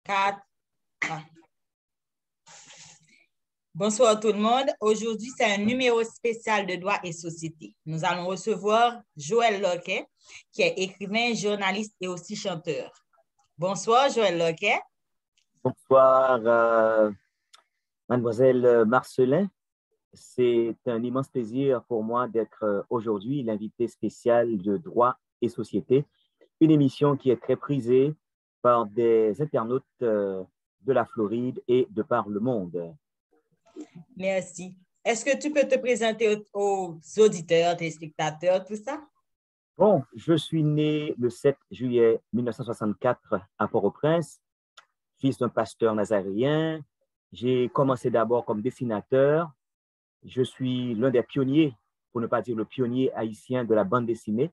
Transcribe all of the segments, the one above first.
4. Bonsoir tout le monde. Aujourd'hui, c'est un numéro spécial de droit et société. Nous allons recevoir Joël Loquet, qui est écrivain, journaliste et aussi chanteur. Bonsoir, Joël Loquet. Bonsoir, mademoiselle Marcelin. C'est un immense plaisir pour moi d'être aujourd'hui l'invité spécial de droit et société, une émission qui est très prisée par des internautes de la Floride et de par le monde. Merci. Est-ce que tu peux te présenter aux auditeurs, téléspectateurs, tout ça? Bon, je suis né le 7 juillet 1964 à Port-au-Prince, fils d'un pasteur nazaréen. J'ai commencé d'abord comme dessinateur. Je suis l'un des pionniers, pour ne pas dire le pionnier haïtien de la bande dessinée,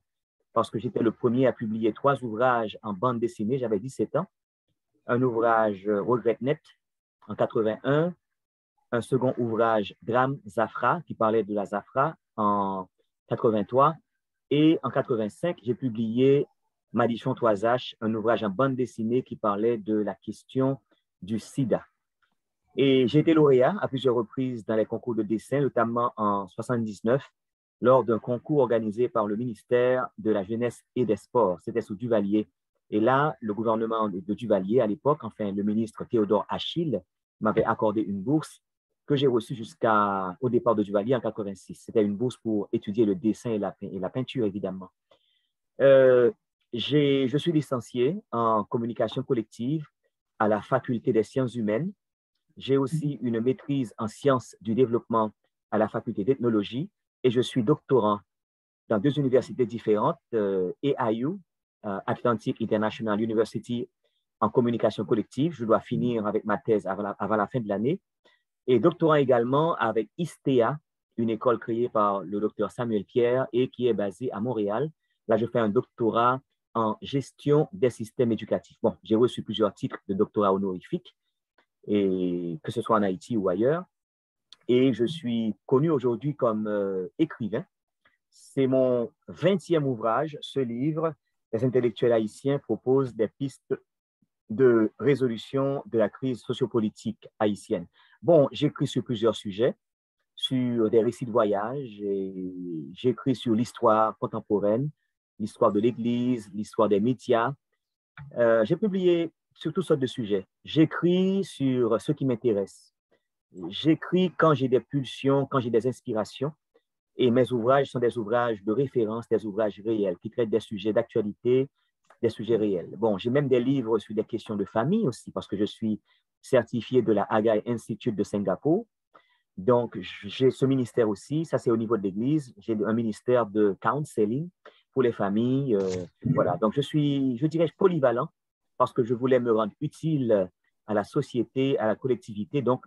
parce que j'étais le premier à publier 3 ouvrages en bande dessinée, j'avais 17 ans. Un ouvrage Regret-Net en 81, un second ouvrage Drame Zafra, qui parlait de la Zafra en 83, et en 85, j'ai publié Madichon Toisache, un ouvrage en bande dessinée qui parlait de la question du sida. Et j'ai été lauréat à plusieurs reprises dans les concours de dessin, notamment en 79, lors d'un concours organisé par le ministère de la Jeunesse et des Sports. C'était sous Duvalier. Et là, le gouvernement de Duvalier, à l'époque, enfin le ministre Théodore Achille, m'avait accordé une bourse que j'ai reçue jusqu'au départ de Duvalier en 86. C'était une bourse pour étudier le dessin et la peinture, évidemment. Je suis licencié en communication collective à la Faculté des sciences humaines. J'ai aussi une maîtrise en sciences du développement à la faculté d'ethnologie et je suis doctorant dans 2 universités différentes, AIU, Atlantic International University, en communication collective. Je dois finir avec ma thèse avant la fin de l'année. Et doctorant également avec ISTEA, une école créée par le docteur Samuel Pierre et qui est basée à Montréal. Là, je fais un doctorat en gestion des systèmes éducatifs. Bon, j'ai reçu plusieurs titres de doctorat honorifique, et que ce soit en Haïti ou ailleurs. Et je suis connu aujourd'hui comme écrivain. C'est mon 20e ouvrage, ce livre. Les intellectuels haïtiens proposent des pistes de résolution de la crise sociopolitique haïtienne. Bon, j'écris sur plusieurs sujets, sur des récits de voyage, et j'écris sur l'histoire contemporaine, l'histoire de l'Église, l'histoire des médias. J'ai publié sur toutes sortes de sujets. J'écris sur ce qui m'intéresse. J'écris quand j'ai des pulsions, quand j'ai des inspirations. Et mes ouvrages sont des ouvrages de référence, des ouvrages réels qui traitent des sujets d'actualité, des sujets réels. Bon, j'ai même des livres sur des questions de famille aussi, parce que je suis certifié de la Agai Institute de Singapour. Donc, j'ai ce ministère aussi. Ça, c'est au niveau de l'Église. J'ai un ministère de counseling pour les familles. Voilà. Donc, je dirais, polyvalent, parce que je voulais me rendre utile à la société, à la collectivité. Donc,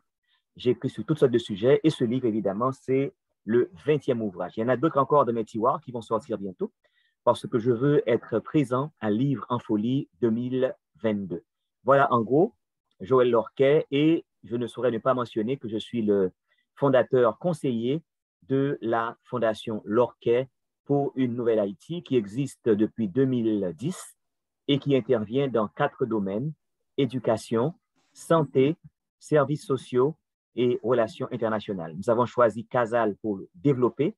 j'ai écrit sur toutes sortes de sujets. Et ce livre, évidemment, c'est le 20e ouvrage. Il y en a d'autres encore de mes tiroirs qui vont sortir bientôt, parce que je veux être présent à Livre en Folie 2022. Voilà, en gros, Joël Loquet, et je ne saurais ne pas mentionner que je suis le fondateur conseiller de la Fondation Loquet pour une nouvelle Haïti qui existe depuis 2010 et qui intervient dans 4 domaines: éducation, santé, services sociaux et relations internationales. Nous avons choisi CASAL pour développer,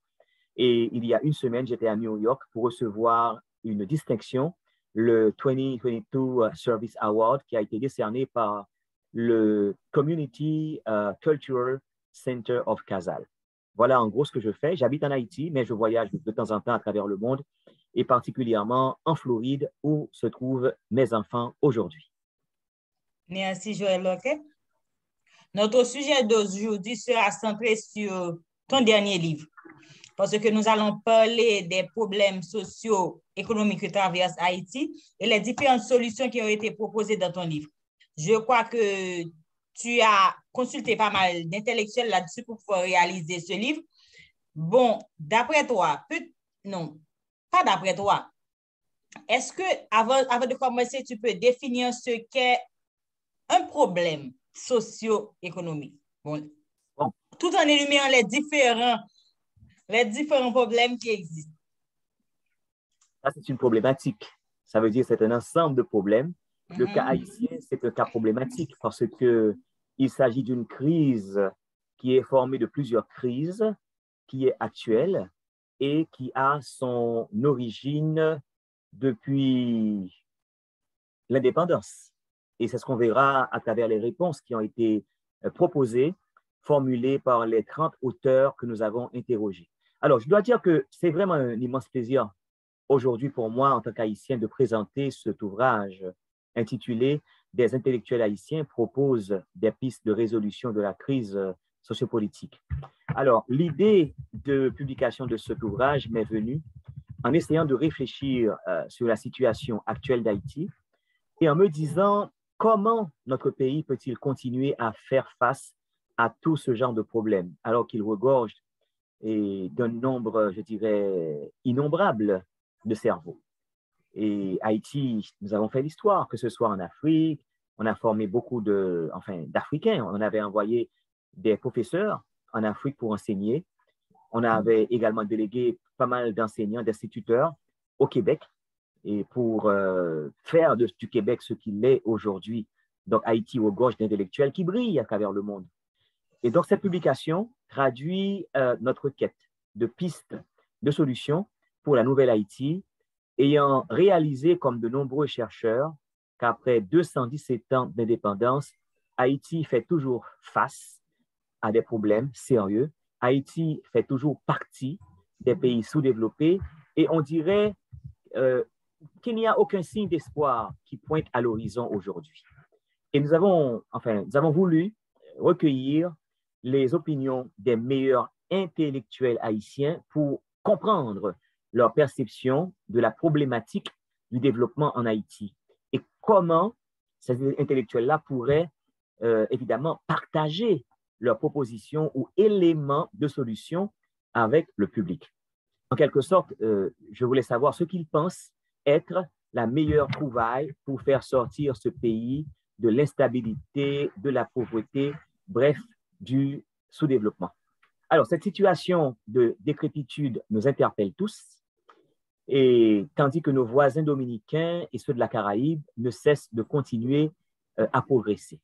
et il y a une semaine, j'étais à New York pour recevoir une distinction, le 2022 Service Award, qui a été décerné par le Community Cultural Center of CASAL. Voilà en gros ce que je fais. J'habite en Haïti, mais je voyage de temps en temps à travers le monde, et particulièrement en Floride, où se trouvent mes enfants aujourd'hui. Merci, Joël Loquet. Notre sujet d'aujourd'hui sera centré sur ton dernier livre, parce que nous allons parler des problèmes sociaux, économiques que traverse Haïti et les différentes solutions qui ont été proposées dans ton livre. Je crois que tu as consulté pas mal d'intellectuels là-dessus pour pouvoir réaliser ce livre. Bon, d'après toi, non, pas d'après toi, est-ce que, avant de commencer, tu peux définir ce qu'est un problème socio-économique? Bon. Tout en énumérant les différents problèmes qui existent. Ça, c'est une problématique. Ça veut dire que c'est un ensemble de problèmes Le cas haïtien, c'est un cas problématique parce qu'il s'agit d'une crise qui est formée de plusieurs crises, qui est actuelle et qui a son origine depuis l'indépendance. Et c'est ce qu'on verra à travers les réponses qui ont été proposées, formulées par les 30 auteurs que nous avons interrogés. Alors, je dois dire que c'est vraiment un immense plaisir aujourd'hui pour moi, en tant qu'Haïtien, de présenter cet ouvrage intitulé « Des intellectuels haïtiens proposent des pistes de résolution de la crise sociopolitique ». Alors, l'idée de publication de cet ouvrage m'est venue en essayant de réfléchir sur la situation actuelle d'Haïti et en me disant comment notre pays peut-il continuer à faire face à tout ce genre de problèmes alors qu'il regorge d'un nombre, je dirais, innombrable de cerveaux. Et Haïti, nous avons fait l'histoire, que ce soit en Afrique, on a formé beaucoup d'Africains. On avait envoyé des professeurs en Afrique pour enseigner. On avait également délégué pas mal d'enseignants, d'instituteurs au Québec et pour faire du Québec ce qu'il est aujourd'hui. Donc, Haïti regorge d'intellectuels qui brillent à travers le monde. Et donc, cette publication traduit notre quête de pistes de solutions pour la nouvelle Haïti, ayant réalisé, comme de nombreux chercheurs, qu'après 217 ans d'indépendance, Haïti fait toujours face à des problèmes sérieux. Haïti fait toujours partie des pays sous-développés et on dirait qu'il n'y a aucun signe d'espoir qui pointe à l'horizon aujourd'hui. Et nous avons voulu recueillir les opinions des meilleurs intellectuels haïtiens pour comprendre leur perception de la problématique du développement en Haïti et comment ces intellectuels-là pourraient évidemment partager leurs propositions ou éléments de solution avec le public. En quelque sorte, je voulais savoir ce qu'ils pensent être la meilleure trouvaille pour faire sortir ce pays de l'instabilité, de la pauvreté, bref, du sous-développement. Alors, cette situation de décrépitude nous interpelle tous, et tandis que nos voisins dominicains et ceux de la Caraïbe ne cessent de continuer à progresser.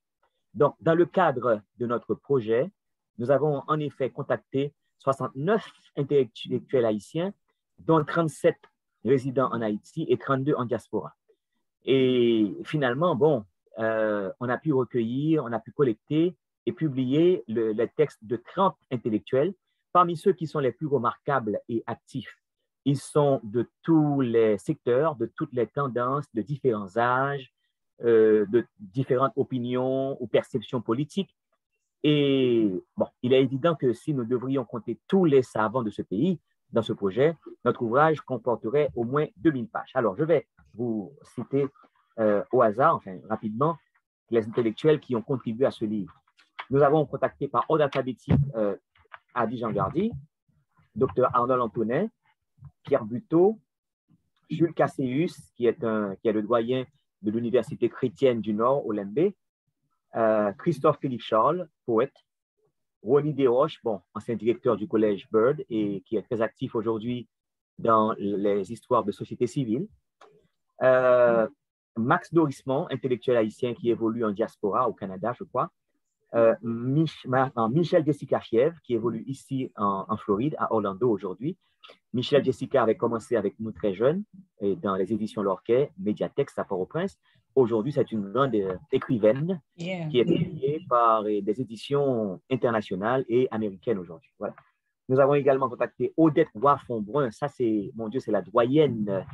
Donc, dans le cadre de notre projet, nous avons en effet contacté 69 intellectuels haïtiens, dont 37 résidents en Haïti et 32 en diaspora. Et finalement, on a pu recueillir, on a pu collecter et publier les textes de 30 intellectuels. Parmi ceux qui sont les plus remarquables et actifs, ils sont de tous les secteurs, de toutes les tendances, de différents âges, de différentes opinions ou perceptions politiques. Et bon, il est évident que si nous devrions compter tous les savants de ce pays dans ce projet, notre ouvrage comporterait au moins 2000 pages. Alors, je vais vous citer au hasard, rapidement, les intellectuels qui ont contribué à ce livre. Nous avons contacté par ordre alphabétique Adi Jean-Gardy, Dr Arnold Antonin, Pierre Buteau, Jules Casséus, qui est le doyen de l'Université chrétienne du Nord, au Lembé, Christophe Philippe Charles, poète, Ronnie Desroches, ancien directeur du collège Byrd et qui est très actif aujourd'hui dans les histoires de société civile, Max Dorismont, intellectuel haïtien qui évolue en diaspora au Canada, je crois, Michel Jessica Chiev, qui évolue ici en Floride, à Orlando aujourd'hui. Michel Jessica avait commencé avec nous très jeune et dans les éditions Lorquet, Médiatex à Port-au-Prince. Aujourd'hui, c'est une grande écrivaine qui est publiée par des éditions internationales et américaines aujourd'hui. Voilà. Nous avons également contacté Odette Roy-Fonbrun. Ça, c'est la doyenne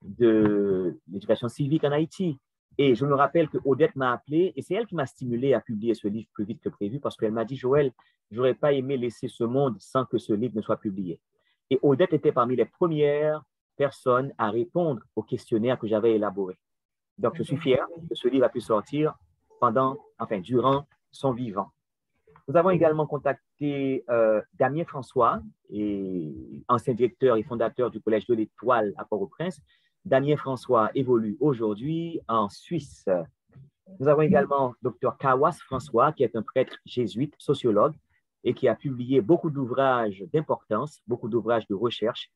de l'éducation civique en Haïti. Et je me rappelle que Odette m'a appelé et c'est elle qui m'a stimulé à publier ce livre plus vite que prévu parce qu'elle m'a dit, Joël, je n'aurais pas aimé laisser ce monde sans que ce livre ne soit publié. Et Odette était parmi les premières personnes à répondre au questionnaire que j'avais élaboré. Donc, je suis fier que ce livre a pu sortir durant son vivant. Nous avons également contacté Damien François, ancien directeur et fondateur du Collège de l'Étoile à Port-au-Prince. Damien François évolue aujourd'hui en Suisse. Nous avons également Dr Kawas François, qui est un prêtre jésuite, sociologue, et qui a publié beaucoup d'ouvrages d'importance, beaucoup d'ouvrages de recherche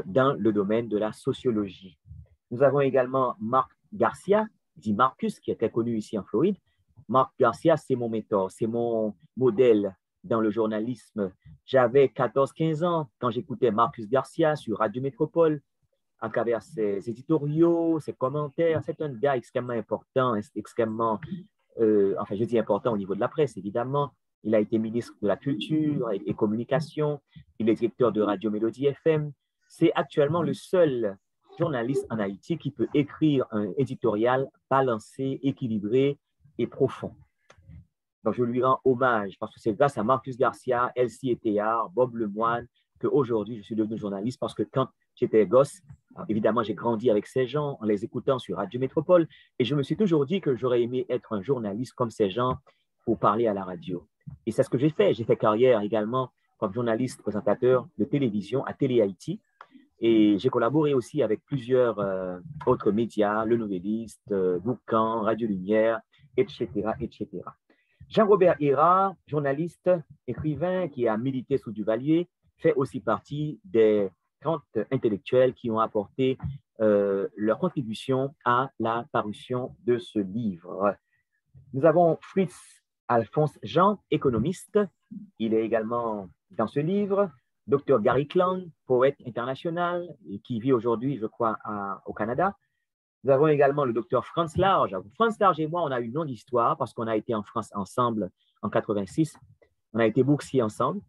dans le domaine de la sociologie. Nous avons également Marc Garcia, dit Marcus, qui est très connu ici en Floride. Marc Garcia, c'est mon mentor, c'est mon modèle dans le journalisme. J'avais 14-15 ans quand j'écoutais Marcus Garcia sur Radio Métropole, à travers ses éditoriaux, ses commentaires. C'est un gars extrêmement important, extrêmement, enfin je dis important au niveau de la presse, évidemment. Il a été ministre de la Culture et Communication. Il est directeur de Radio Mélodie FM. C'est actuellement le seul journaliste en Haïti qui peut écrire un éditorial balancé, équilibré et profond. Donc, je lui rends hommage parce que c'est grâce à Marcus Garcia, Elsie Eteyard, Bob Lemoine qu'aujourd'hui, je suis devenu journaliste parce que quand j'étais gosse, évidemment, j'ai grandi avec ces gens en les écoutant sur Radio Métropole et je me suis toujours dit que j'aurais aimé être un journaliste comme ces gens pour parler à la radio. Et c'est ce que j'ai fait. J'ai fait carrière également comme journaliste présentateur de télévision à Télé Haïti et j'ai collaboré aussi avec plusieurs autres médias, Le Nouvelliste, Boucan, Radio Lumière, etc., etc. Jean-Robert Héra, journaliste, écrivain qui a milité sous Duvalier, fait aussi partie des 30 intellectuels qui ont apporté leur contribution à la parution de ce livre. Nous avons Fritz Alphonse Jean, économiste. Il est également dans ce livre. Dr Gary Clown, poète international, qui vit aujourd'hui, je crois, au Canada. Nous avons également le docteur Franz Large. Franz Large et moi, on a une longue histoire parce qu'on a été en France ensemble en 86. On a été boursiers ensemble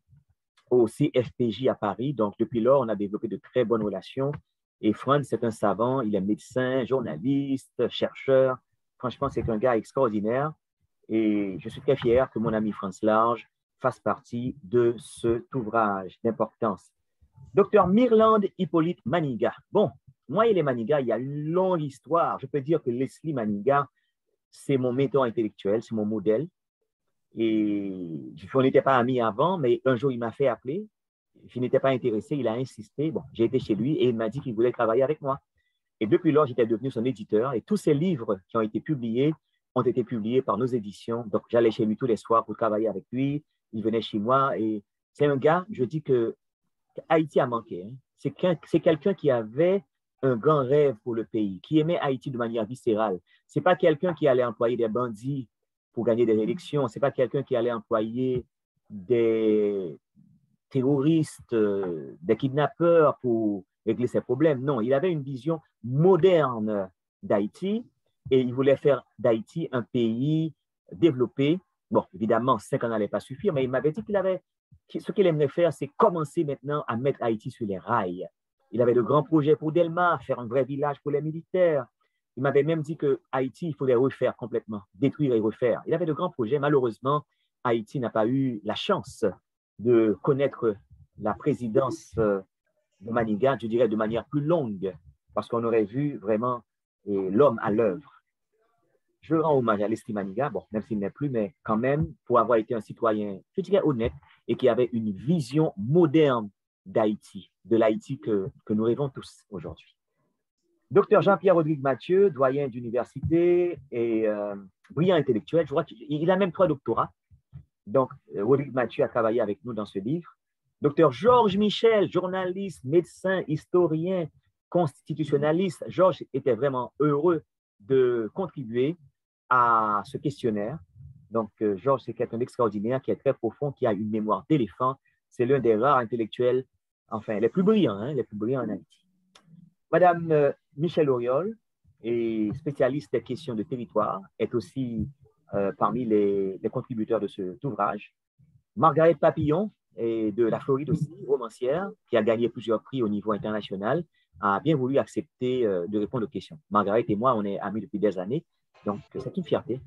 au CFPJ à Paris. Donc, depuis lors, on a développé de très bonnes relations. Et Franz, c'est un savant. Il est médecin, journaliste, chercheur. Franchement, c'est un gars extraordinaire. Et je suis très fier que mon ami Franz Large fasse partie de cet ouvrage d'importance. Docteur Mirland Hippolyte Maniga. Bon, moi et les Maniga, il y a une longue histoire. Je peux dire que Leslie Maniga, c'est mon mentor intellectuel, c'est mon modèle. Et on n'était pas amis avant, mais un jour, il m'a fait appeler. Je n'étais pas intéressé, il a insisté. Bon, j'ai été chez lui et il m'a dit qu'il voulait travailler avec moi. Et depuis lors, j'étais devenu son éditeur. Et tous ces livres qui ont été publiés ont été publiés par nos éditions. Donc, j'allais chez lui tous les soirs pour travailler avec lui. Il venait chez moi. Et c'est un gars, je dis que Haïti a manqué. Hein. C'est quelqu'un qui avait un grand rêve pour le pays, qui aimait Haïti de manière viscérale. Ce n'est pas quelqu'un qui allait employer des bandits pour gagner des élections. Ce n'est pas quelqu'un qui allait employer des terroristes, des kidnappeurs pour régler ses problèmes. Non, il avait une vision moderne d'Haïti et il voulait faire d'Haïti un pays développé. Bon, évidemment, 5 ans n'allait pas suffire, mais il m'avait dit ce qu'il aimerait faire, c'est commencer maintenant à mettre Haïti sur les rails. Il avait de grands projets pour Delma, faire un vrai village pour les militaires. Il m'avait même dit que Haïti, il fallait refaire complètement, détruire et refaire. Il avait de grands projets. Malheureusement, Haïti n'a pas eu la chance de connaître la présidence de Maniga, je dirais, de manière plus longue, parce qu'on aurait vu vraiment l'homme à l'œuvre. Je rends hommage à Leslie Maniga, bon, même s'il n'est plus, mais quand même, pour avoir été un citoyen, je dirais, honnête, et qui avait une vision moderne d'Haïti, de l'Haïti que nous rêvons tous aujourd'hui. Docteur Jean-Pierre Rodrigue Mathieu, doyen d'université et brillant intellectuel, je crois qu'il a même 3 doctorats. Donc, Rodrigue Mathieu a travaillé avec nous dans ce livre. Docteur Georges Michel, journaliste, médecin, historien, constitutionnaliste. Georges était vraiment heureux de contribuer à ce questionnaire. Donc, Georges, c'est quelqu'un d'extraordinaire, qui est très profond, qui a une mémoire d'éléphant. C'est l'un des rares intellectuels, enfin, les plus brillants en Haïti. Madame Michèle Auriol est spécialiste des questions de territoire, est aussi parmi les contributeurs de cet ouvrage. Margaret Papillon est de la Floride aussi, romancière, qui a gagné plusieurs prix au niveau international, a bien voulu accepter de répondre aux questions. Margaret et moi, on est amis depuis des années, donc c'est une fierté,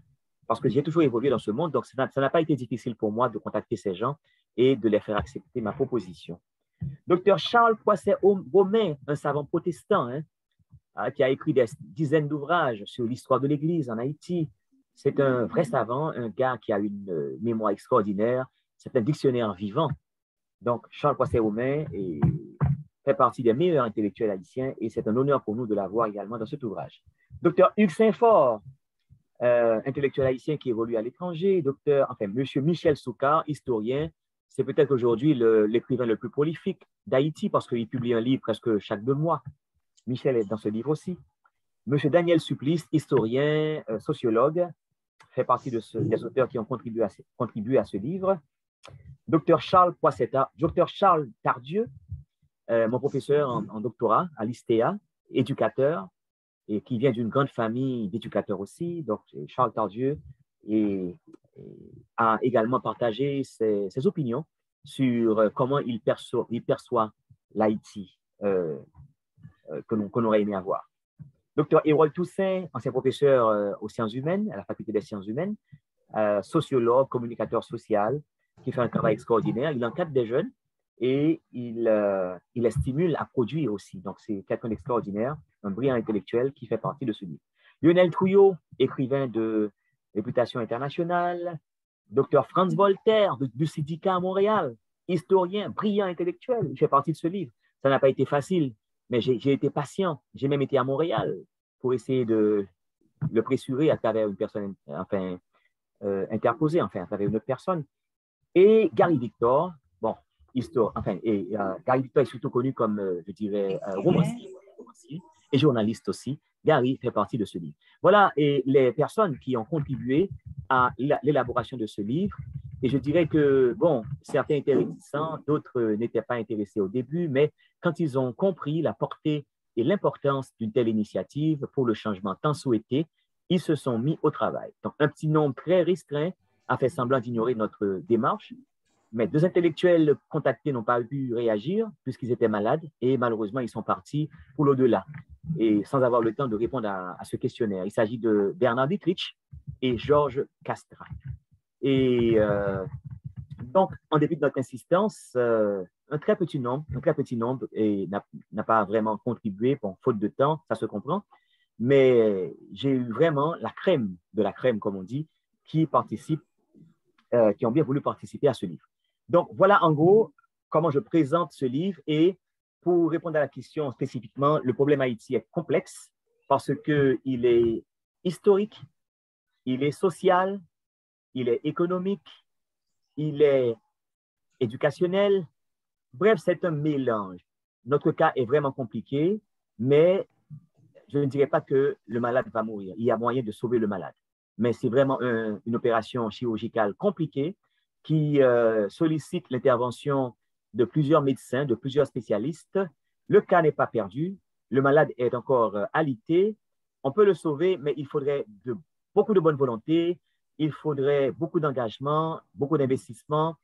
parce que j'ai toujours évolué dans ce monde, donc ça n'a pas été difficile pour moi de contacter ces gens et de les faire accepter ma proposition. Docteur Charles Poisset-Romain, un savant protestant, qui a écrit des dizaines d'ouvrages sur l'histoire de l'Église en Haïti. C'est un vrai savant, un gars qui a une mémoire extraordinaire. C'est un dictionnaire vivant. Donc, Charles Poisset-Romain fait partie des meilleurs intellectuels haïtiens et c'est un honneur pour nous de l'avoir également dans cet ouvrage. Docteur Hugues Saint-Fort, intellectuel haïtien qui évolue à l'étranger. Monsieur Michel Soukar, historien. C'est peut-être aujourd'hui l'écrivain le plus prolifique d'Haïti parce qu'il publie un livre presque chaque 2 mois. Michel est dans ce livre aussi. Monsieur Daniel Supplice, historien, sociologue, fait partie des auteurs qui ont contribué à ce livre. Docteur Charles Poissetta, Docteur Charles Tardieu, mon professeur en doctorat à l'ISTEA, éducateur, et qui vient d'une grande famille d'éducateurs aussi. Donc, Charles Tardieu a également partagé ses opinions sur comment il perçoit l'Haïti qu'on aurait aimé avoir. Docteur Hérold Toussaint, ancien professeur aux sciences humaines, à la faculté des sciences humaines, sociologue, communicateur social, qui fait un travail extraordinaire. Il encadre des jeunes et il les stimule à produire aussi. Donc, c'est quelqu'un d'extraordinaire, un brillant intellectuel qui fait partie de ce livre. Lionel Trouillot, écrivain de réputation internationale. Docteur Franz Voltaire, du syndicat à Montréal, historien, brillant intellectuel, il fait partie de ce livre. Ça n'a pas été facile, mais j'ai été patient. J'ai même été à Montréal pour essayer de le pressurer à travers une personne, enfin, interposée, enfin, à travers une autre personne. Et Gary Victor, bon, Gary Victor est surtout connu comme, je dirais, romancier et journaliste aussi. Gary fait partie de ce livre. Voilà, et les personnes qui ont contribué à l'élaboration de ce livre. Et je dirais que, bon, certains étaient réticents, d'autres n'étaient pas intéressés au début, mais quand ils ont compris la portée et l'importance d'une telle initiative pour le changement tant souhaité, ils se sont mis au travail. Donc, un petit nombre très restreint a fait semblant d'ignorer notre démarche, mais 2 intellectuels contactés n'ont pas pu réagir puisqu'ils étaient malades et malheureusement, ils sont partis pour l'au-delà et sans avoir le temps de répondre à ce questionnaire. Il s'agit de Bernard Dietrich et Georges Castra. Et donc, en dépit de notre insistance, un très petit nombre n'a pas vraiment contribué, bon, faute de temps, ça se comprend, mais j'ai eu vraiment la crème de la crème, comme on dit, qui ont bien voulu participer à ce livre. Donc, voilà en gros comment je présente ce livre. Et pour répondre à la question spécifiquement, le problème Haïti est complexe parce qu'il est historique, il est social, il est économique, il est éducationnel. Bref, c'est un mélange. Notre cas est vraiment compliqué, mais je ne dirais pas que le malade va mourir. Il y a moyen de sauver le malade. Mais c'est vraiment une opération chirurgicale compliquée qui sollicite l'intervention de plusieurs médecins, de plusieurs spécialistes. Le cas n'est pas perdu. Le malade est encore alité. On peut le sauver, mais il faudrait beaucoup de bonne volonté, il faudrait beaucoup d'engagement, beaucoup d'investissement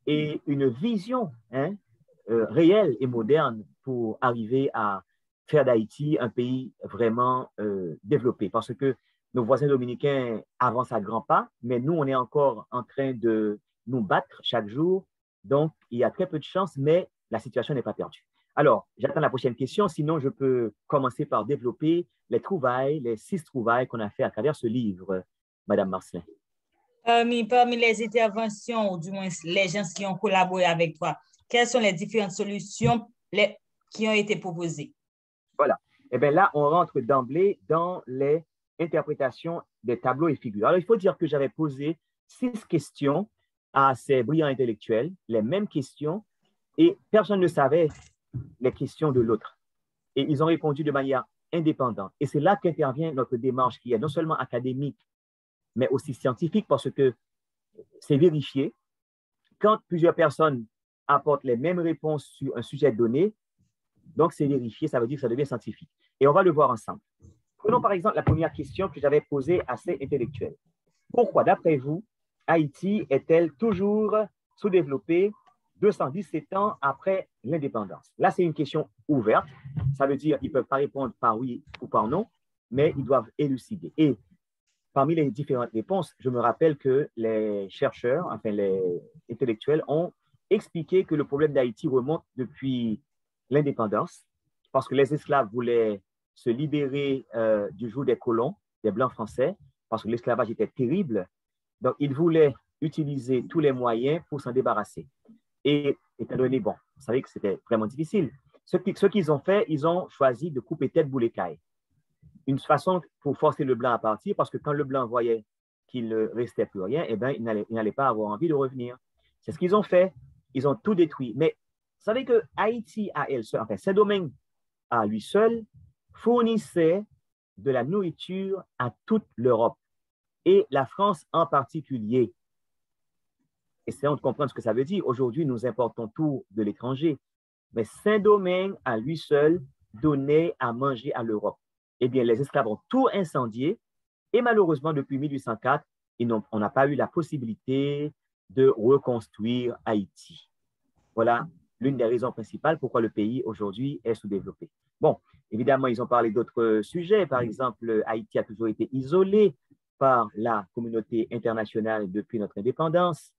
et une vision réelle et moderne pour arriver à faire d'Haïti un pays vraiment développé. Parce que nos voisins dominicains avancent à grands pas, mais nous, on est encore en train de nous battre chaque jour. Donc, il y a très peu de chances, mais la situation n'est pas perdue. Alors, j'attends la prochaine question. Sinon, je peux commencer par développer les 6 trouvailles qu'on a fait à travers ce livre, Madame Marcelin. Parmi les interventions, ou du moins les gens qui ont collaboré avec toi, quelles sont les différentes solutions qui ont été proposées? Voilà. Eh bien là, on rentre d'emblée dans les interprétations des tableaux et figures. Alors, il faut dire que j'avais posé 6 questions à ces brillants intellectuels, les mêmes questions, et personne ne savait les questions de l'autre. Et ils ont répondu de manière indépendante. Et c'est là qu'intervient notre démarche qui est non seulement académique, mais aussi scientifique, parce que c'est vérifié. Quand plusieurs personnes apportent les mêmes réponses sur un sujet donné, donc c'est vérifié, ça veut dire que ça devient scientifique. Et on va le voir ensemble. Prenons par exemple la première question que j'avais posée à ces intellectuels. Pourquoi, d'après vous, Haïti est-elle toujours sous-développée 217 ans après l'indépendance? Là, c'est une question ouverte. Ça veut dire qu'ils ne peuvent pas répondre par oui ou par non, mais ils doivent élucider. Et parmi les différentes réponses, je me rappelle que les chercheurs, enfin les intellectuels, ont expliqué que le problème d'Haïti remonte depuis l'indépendance, parce que les esclaves voulaient se libérer du joug des colons, des Blancs français, parce que l'esclavage était terrible. Donc, ils voulaient utiliser tous les moyens pour s'en débarrasser. Et étant donné, bon, vous savez que c'était vraiment difficile. Ce qu'ils ont fait, ils ont choisi de couper tête bout les cailles. Une façon pour forcer le blanc à partir, parce que quand le blanc voyait qu'il ne restait plus rien, eh bien, il n'allait pas avoir envie de revenir. C'est ce qu'ils ont fait. Ils ont tout détruit. Mais vous savez que Haïti à elle seule, enfin, Saint-Domingue à lui seul, fournissait de la nourriture à toute l'Europe et la France en particulier. Essayons de comprendre ce que ça veut dire. Aujourd'hui, nous importons tout de l'étranger, mais Saint-Domingue, à lui seul, donnait à manger à l'Europe. Eh bien, les esclaves ont tout incendié et malheureusement, depuis 1804, on n'a pas eu la possibilité de reconstruire Haïti. Voilà l'une des raisons principales pourquoi le pays aujourd'hui est sous-développé. Bon, évidemment, ils ont parlé d'autres sujets. Par exemple, Haïti a toujours été isolé par la communauté internationale depuis notre indépendance.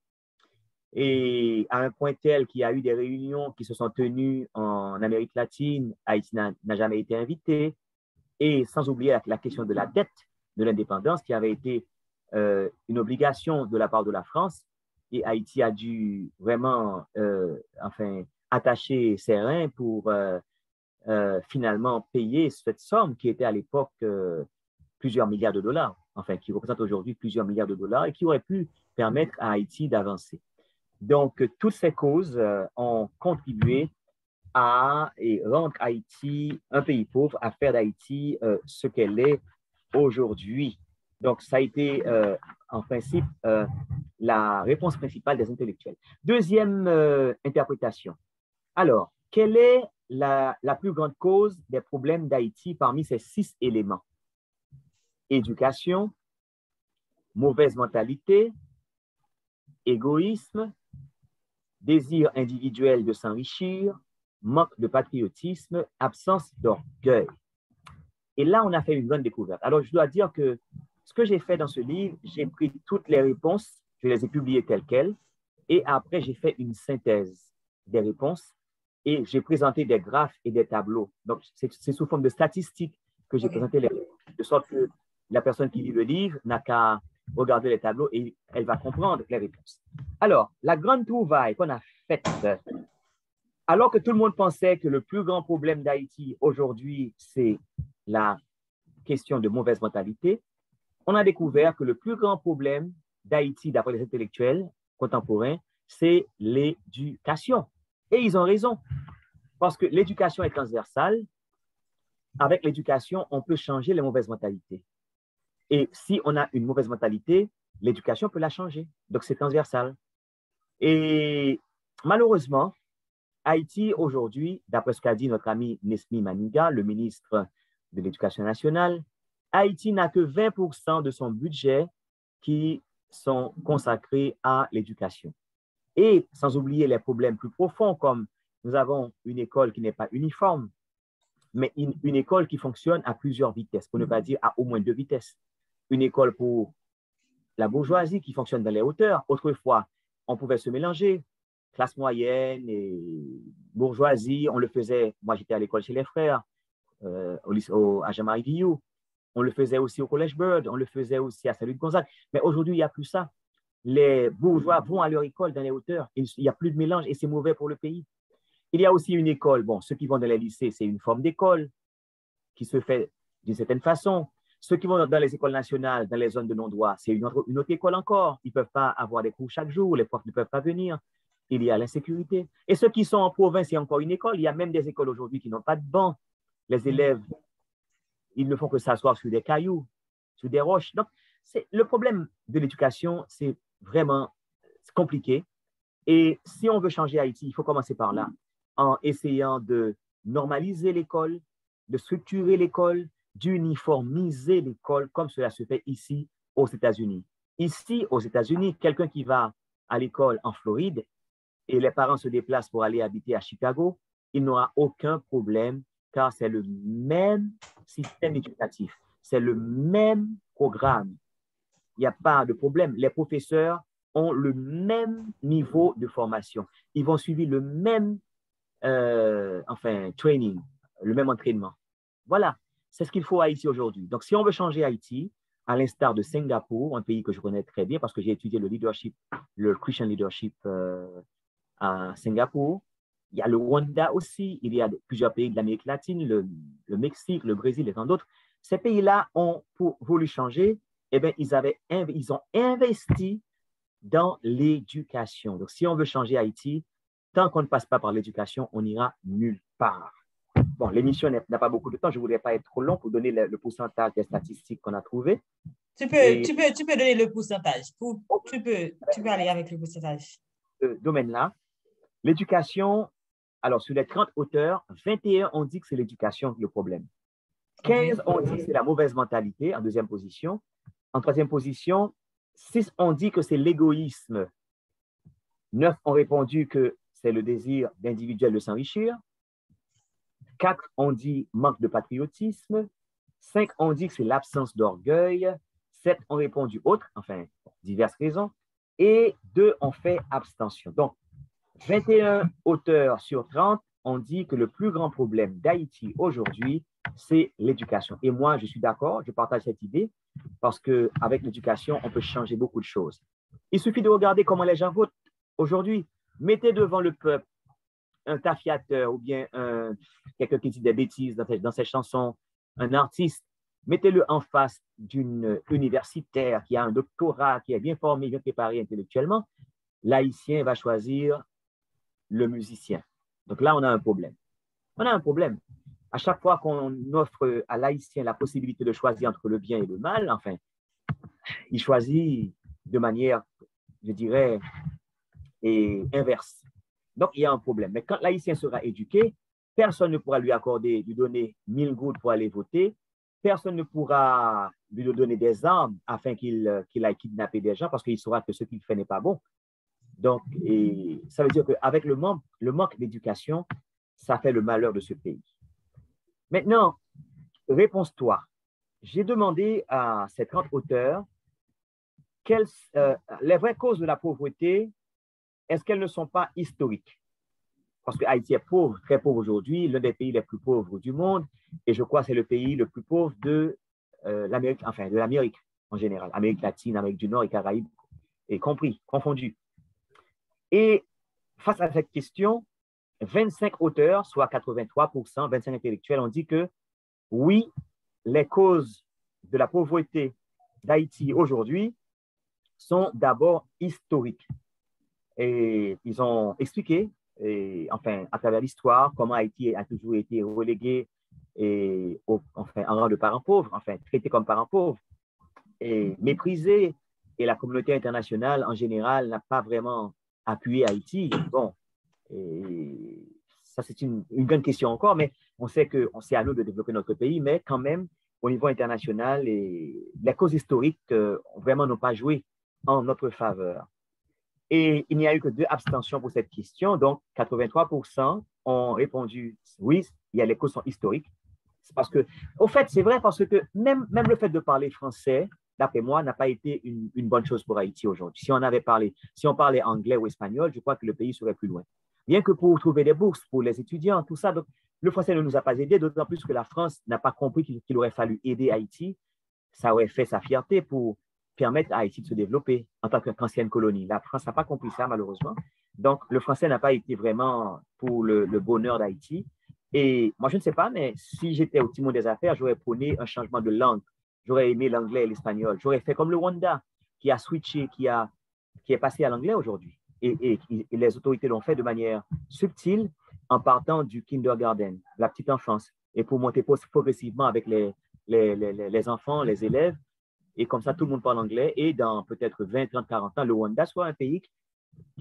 Et à un point tel qu'il y a eu des réunions qui se sont tenues en Amérique latine, Haïti n'a jamais été invité. Et sans oublier la question de la dette de l'indépendance qui avait été une obligation de la part de la France. Et Haïti a dû vraiment attacher ses reins pour finalement payer cette somme qui était à l'époque plusieurs milliards de dollars, enfin qui représente aujourd'hui plusieurs milliards de dollars et qui aurait pu permettre à Haïti d'avancer. Donc, toutes ces causes ont contribué à rendre Haïti un pays pauvre, à faire d'Haïti ce qu'elle est aujourd'hui. Donc, ça a été en principe la réponse principale des intellectuels. Deuxième interprétation. Alors, quelle est la plus grande cause des problèmes d'Haïti parmi ces 6 éléments? Éducation, mauvaise mentalité, égoïsme, désir individuel de s'enrichir, manque de patriotisme, absence d'orgueil. Et là, on a fait une grande découverte. Alors, je dois dire que ce que j'ai fait dans ce livre, j'ai pris toutes les réponses, je les ai publiées telles quelles, et après, j'ai fait une synthèse des réponses et j'ai présenté des graphes et des tableaux. Donc, c'est sous forme de statistiques que j'ai présenté les réponses, de sorte que la personne qui lit le livre n'a qu'à regarder les tableaux et elle va comprendre les réponses. Alors, la grande trouvaille qu'on a faite, alors que tout le monde pensait que le plus grand problème d'Haïti aujourd'hui, c'est la question de mauvaise mentalité, on a découvert que le plus grand problème d'Haïti, d'après les intellectuels contemporains, c'est l'éducation. Et ils ont raison, parce que l'éducation est transversale. Avec l'éducation, on peut changer les mauvaises mentalités. Et si on a une mauvaise mentalité, l'éducation peut la changer. Donc, c'est transversal. Et malheureusement, Haïti, aujourd'hui, d'après ce qu'a dit notre ami Nesmi Maniga, le ministre de l'Éducation nationale, Haïti n'a que 20% de son budget qui sont consacrés à l'éducation. Et sans oublier les problèmes plus profonds, comme nous avons une école qui n'est pas uniforme, mais une école qui fonctionne à plusieurs vitesses, pour ne pas dire à au moins 2 vitesses. Une école pour la bourgeoisie qui fonctionne dans les hauteurs. Autrefois, on pouvait se mélanger, classe moyenne et bourgeoisie. On le faisait, moi j'étais à l'école chez les frères, à Jean-Marie Guillou. On le faisait aussi au Collège Bird, on le faisait aussi à Saint-Louis-de-Gonzague. Mais aujourd'hui, il n'y a plus ça. Les bourgeois vont à leur école dans les hauteurs. Il n'y a plus de mélange et c'est mauvais pour le pays. Il y a aussi une école. Bon, ceux qui vont dans les lycées, c'est une forme d'école qui se fait d'une certaine façon. Ceux qui vont dans les écoles nationales, dans les zones de non-droit, c'est une autre école encore. Ils ne peuvent pas avoir des cours chaque jour, les profs ne peuvent pas venir. Il y a l'insécurité. Et ceux qui sont en province, il y a encore une école. Il y a même des écoles aujourd'hui qui n'ont pas de banc. Les élèves, ils ne font que s'asseoir sur des cailloux, sur des roches. Donc, le problème de l'éducation, c'est vraiment compliqué. Et si on veut changer Haïti, il faut commencer par là, en essayant de normaliser l'école, de structurer l'école, d'uniformiser l'école comme cela se fait ici aux États-Unis. Ici, aux États-Unis, quelqu'un qui va à l'école en Floride et les parents se déplacent pour aller habiter à Chicago, il n'aura aucun problème car c'est le même système éducatif, c'est le même programme. Il n'y a pas de problème. Les professeurs ont le même niveau de formation. Ils vont suivre le même training, le même entraînement. Voilà, c'est ce qu'il faut à Haïti aujourd'hui. Donc, si on veut changer Haïti, à l'instar de Singapour, un pays que je connais très bien parce que j'ai étudié le leadership, le Christian leadership à Singapour. Il y a le Rwanda aussi, il y a plusieurs pays de l'Amérique latine, le Mexique, le Brésil et tant d'autres. Ces pays-là ont voulu changer, eh bien, ils ont investi dans l'éducation. Donc, si on veut changer Haïti, tant qu'on ne passe pas par l'éducation, on n'ira nulle part. bon, l'émission n'a pas beaucoup de temps, je ne voudrais pas être trop long pour donner le pourcentage des statistiques qu'on a trouvées. Tu peux donner le pourcentage. Tu peux aller avec le pourcentage. Ce domaine-là, l'éducation, alors sur les 30 auteurs, 21 ont dit que c'est l'éducation le problème. 15 ont dit que c'est la mauvaise mentalité en deuxième position. En troisième position, 6 ont dit que c'est l'égoïsme. 9 ont répondu que c'est le désir d'individuel de s'enrichir. 4 ont dit manque de patriotisme. 5 ont dit que c'est l'absence d'orgueil. 7 ont répondu autre, enfin, diverses raisons. Et 2 ont fait abstention. Donc, 21 auteurs sur 30 ont dit que le plus grand problème d'Haïti aujourd'hui, c'est l'éducation. Et moi, je suis d'accord, je partage cette idée, parce qu'avec l'éducation, on peut changer beaucoup de choses. Il suffit de regarder comment les gens votent aujourd'hui. Mettez devant le peuple un tafiateur ou bien quelqu'un qui dit des bêtises dans ses chansons, un artiste, mettez-le en face d'une universitaire qui a un doctorat, qui est bien formé, bien préparé intellectuellement. L'haïtien va choisir le musicien. Donc là, on a un problème. On a un problème. À chaque fois qu'on offre à l'haïtien la possibilité de choisir entre le bien et le mal, enfin, il choisit de manière, je dirais, inverse. Donc, il y a un problème. Mais quand l'haïtien sera éduqué, personne ne pourra lui donner 1000 gouttes pour aller voter. Personne ne pourra lui donner des armes afin qu'il aille kidnapper des gens parce qu'il saura que ce qu'il fait n'est pas bon. Donc, ça veut dire qu'avec le manque d'éducation, ça fait le malheur de ce pays. Maintenant, réponse-toi. J'ai demandé à ces 30 auteurs les vraies causes de la pauvreté, est-ce qu'elles ne sont pas historiques? Parce que Haïti est pauvre, très pauvre aujourd'hui, l'un des pays les plus pauvres du monde, et je crois que c'est le pays le plus pauvre de l'Amérique, enfin de l'Amérique en général, Amérique latine, Amérique du Nord et Caraïbes, y compris, confondus. Et face à cette question, 25 auteurs, soit 83%, 25 intellectuels, ont dit que oui, les causes de la pauvreté d'Haïti aujourd'hui sont d'abord historiques. Et ils ont expliqué, enfin, à travers l'histoire, comment Haïti a toujours été relégué en rang de parent pauvre, enfin, traité comme parent pauvre, et méprisé. Et la communauté internationale, en général, n'a pas vraiment appuyé Haïti. Bon, ça, c'est une grande question encore, mais on sait que c'est à nous de développer notre pays, mais quand même, au niveau international, les causes historiques vraiment n'ont pas joué en notre faveur. Et il n'y a eu que 2 abstentions pour cette question. Donc, 83% ont répondu oui, il y a les causes sont historiques. C'est parce que, au fait, c'est vrai parce que même le fait de parler français, d'après moi, n'a pas été une bonne chose pour Haïti aujourd'hui. Si on parlait anglais ou espagnol, je crois que le pays serait plus loin. Bien que pour trouver des bourses pour les étudiants, tout ça, donc, le français ne nous a pas aidés, d'autant plus que la France n'a pas compris qu'il aurait fallu aider Haïti. Ça aurait fait sa fierté pour permettre à Haïti de se développer en tant qu'ancienne colonie. La France n'a pas compris ça, malheureusement. Donc, le français n'a pas été vraiment pour le bonheur d'Haïti. Et moi, je ne sais pas, mais si j'étais au timon des affaires, j'aurais prôné un changement de langue. J'aurais aimé l'anglais et l'espagnol. J'aurais fait comme le Rwanda, qui a switché, qui est passé à l'anglais aujourd'hui. Et les autorités l'ont fait de manière subtile en partant du kindergarten, la petite enfance, et pour monter progressivement avec les enfants, les élèves. Et comme ça, tout le monde parle anglais. Et dans peut-être 20, 30, 40 ans, le Rwanda soit un pays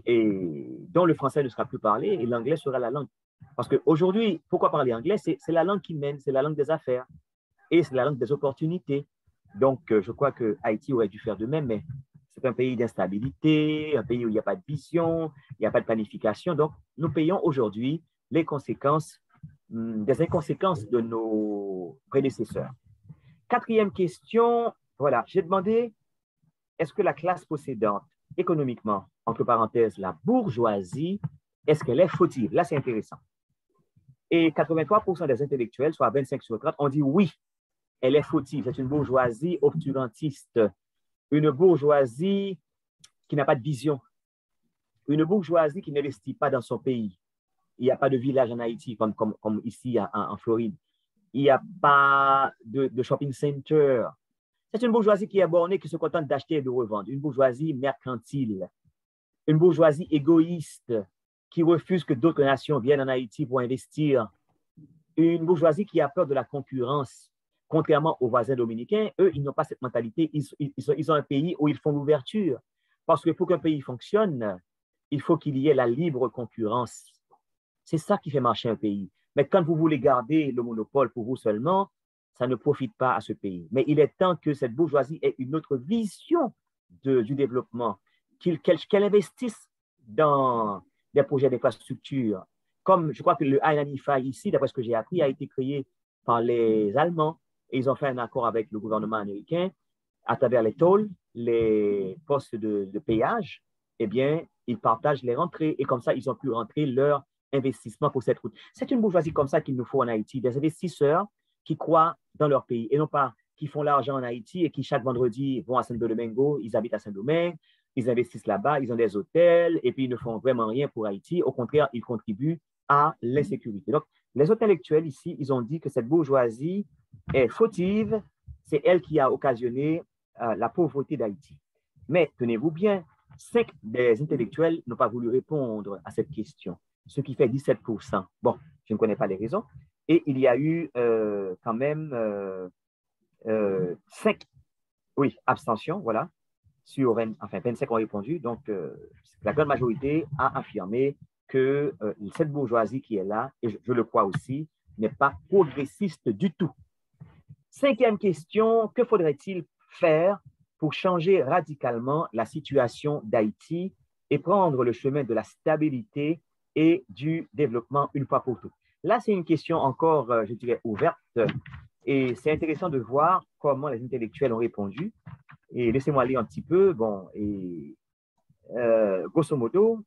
dont le français ne sera plus parlé et l'anglais sera la langue. Parce qu'aujourd'hui, pourquoi parler anglais? C'est la langue qui mène, c'est la langue des affaires et c'est la langue des opportunités. Donc, je crois que Haïti aurait dû faire de même, mais c'est un pays d'instabilité, un pays où il n'y a pas de vision, il n'y a pas de planification. Donc, nous payons aujourd'hui les conséquences, des inconséquences de nos prédécesseurs. 4e question, voilà, j'ai demandé, est-ce que la classe possédante économiquement, entre parenthèses, la bourgeoisie, est-ce qu'elle est fautive? Là, c'est intéressant. Et 83% des intellectuels, soit 25 sur 30, ont dit oui, elle est fautive. C'est une bourgeoisie obscurantiste, une bourgeoisie qui n'a pas de vision, une bourgeoisie qui n'investit pas dans son pays. Il n'y a pas de village en Haïti comme ici en Floride. Il n'y a pas de shopping center. C'est une bourgeoisie qui est bornée, qui se contente d'acheter et de revendre. Une bourgeoisie mercantile, une bourgeoisie égoïste qui refuse que d'autres nations viennent en Haïti pour investir une bourgeoisie qui a peur de la concurrence. Contrairement aux voisins dominicains, eux, ils n'ont pas cette mentalité. Ils ont un pays où ils font l'ouverture. Parce que pour qu'un pays fonctionne, il faut qu'il y ait la libre concurrence. C'est ça qui fait marcher un pays. Mais quand vous voulez garder le monopole pour vous seulement, ça ne profite pas à ce pays. Mais il est temps que cette bourgeoisie ait une autre vision du développement, qu'elle investisse dans des projets d'infrastructure. Comme je crois que le Hainanify ici, d'après ce que j'ai appris, a été créé par les Allemands et ils ont fait un accord avec le gouvernement américain à travers les tolls, les postes de péage. Eh bien, ils partagent les rentrées et comme ça, ils ont pu rentrer leur investissement pour cette route. C'est une bourgeoisie comme ça qu'il nous faut en Haïti, des investisseurs qui croient dans leur pays et non pas qui font l'argent en Haïti et qui chaque vendredi vont à Saint-Domingo, ils habitent à Saint-Domingue, ils investissent là-bas, ils ont des hôtels et puis ils ne font vraiment rien pour Haïti. Au contraire, ils contribuent à l'insécurité. Donc, les intellectuels ici, ils ont dit que cette bourgeoisie est fautive, c'est elle qui a occasionné la pauvreté d'Haïti. Mais tenez-vous bien, 5 des intellectuels n'ont pas voulu répondre à cette question, ce qui fait 17%. Bon, je ne connais pas les raisons. Et il y a eu quand même 5 abstentions, voilà, sur 25 ont répondu. Donc, la grande majorité a affirmé que cette bourgeoisie qui est là, et je le crois aussi, n'est pas progressiste du tout. 5e question, que faudrait-il faire pour changer radicalement la situation d'Haïti et prendre le chemin de la stabilité et du développement une fois pour toutes? Là, c'est une question encore, je dirais, ouverte et c'est intéressant de voir comment les intellectuels ont répondu. Et laissez-moi lire un petit peu, bon, et grosso modo,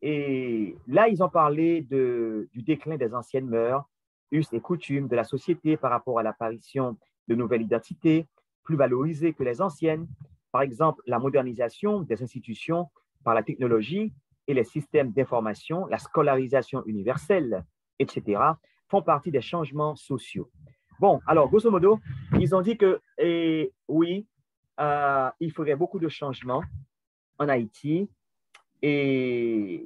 et là, ils ont parlé du déclin des anciennes mœurs, us et coutumes de la société par rapport à l'apparition de nouvelles identités plus valorisées que les anciennes. Par exemple, la modernisation des institutions par la technologie et les systèmes d'information, la scolarisation universelle, etc., font partie des changements sociaux. Bon, alors, grosso modo, ils ont dit que, oui, il faudrait beaucoup de changements en Haïti et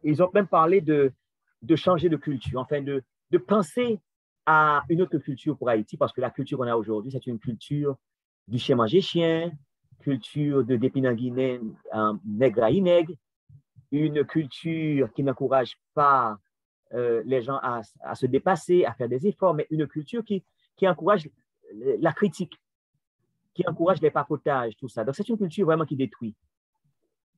ils ont même parlé de changer de culture, enfin de penser à une autre culture pour Haïti, parce que la culture qu'on a aujourd'hui, c'est une culture du chien manger chien, culture de dépinanguinais nègre à inègre, une culture qui n'encourage pas les gens à se dépasser, à faire des efforts, mais une culture qui encourage la critique, qui encourage les papotages, tout ça. Donc, c'est une culture vraiment qui détruit.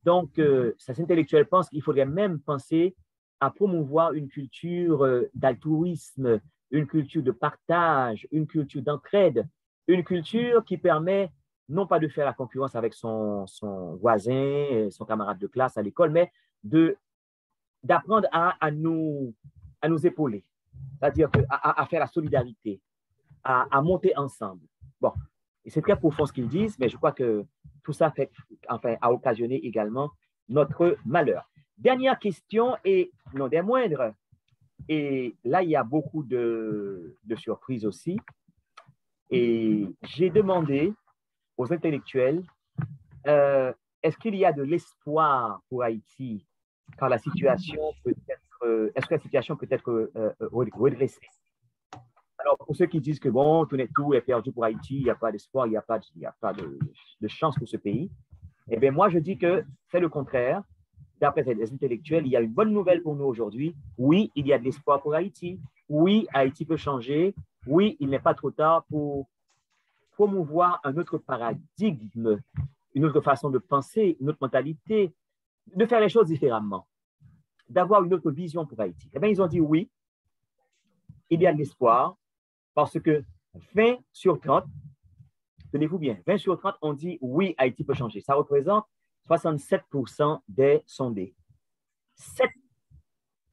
Donc, ces intellectuels pensent qu'il faudrait même penser à promouvoir une culture d'altruisme, une culture de partage, une culture d'entraide, une culture qui permet non pas de faire la concurrence avec son voisin, son camarade de classe à l'école, mais d'apprendre à nous épauler, c'est-à-dire à faire la solidarité, à monter ensemble. Bon, et c'est très profond ce qu'ils disent, mais je crois que tout ça a occasionné également notre malheur. Dernière question, et non des moindres, et là, il y a beaucoup de surprises aussi. Et j'ai demandé aux intellectuels, est-ce qu'il y a de l'espoir pour Haïti car la situation peut être, est-ce que la situation peut être redressée? Alors, pour ceux qui disent que bon, tout est perdu pour Haïti, il n'y a pas d'espoir, il n'y a pas de chance pour ce pays, eh bien, moi, je dis que c'est le contraire. D'après les intellectuels, il y a une bonne nouvelle pour nous aujourd'hui. Oui, il y a de l'espoir pour Haïti. Oui, Haïti peut changer. Oui, il n'est pas trop tard pour promouvoir un autre paradigme, une autre façon de penser, une autre mentalité, de faire les choses différemment, d'avoir une autre vision pour Haïti. Eh bien, ils ont dit oui, il y a de l'espoir parce que 20 sur 30, tenez-vous bien, 20 sur 30 ont dit oui, Haïti peut changer. Ça représente 67% des sondés.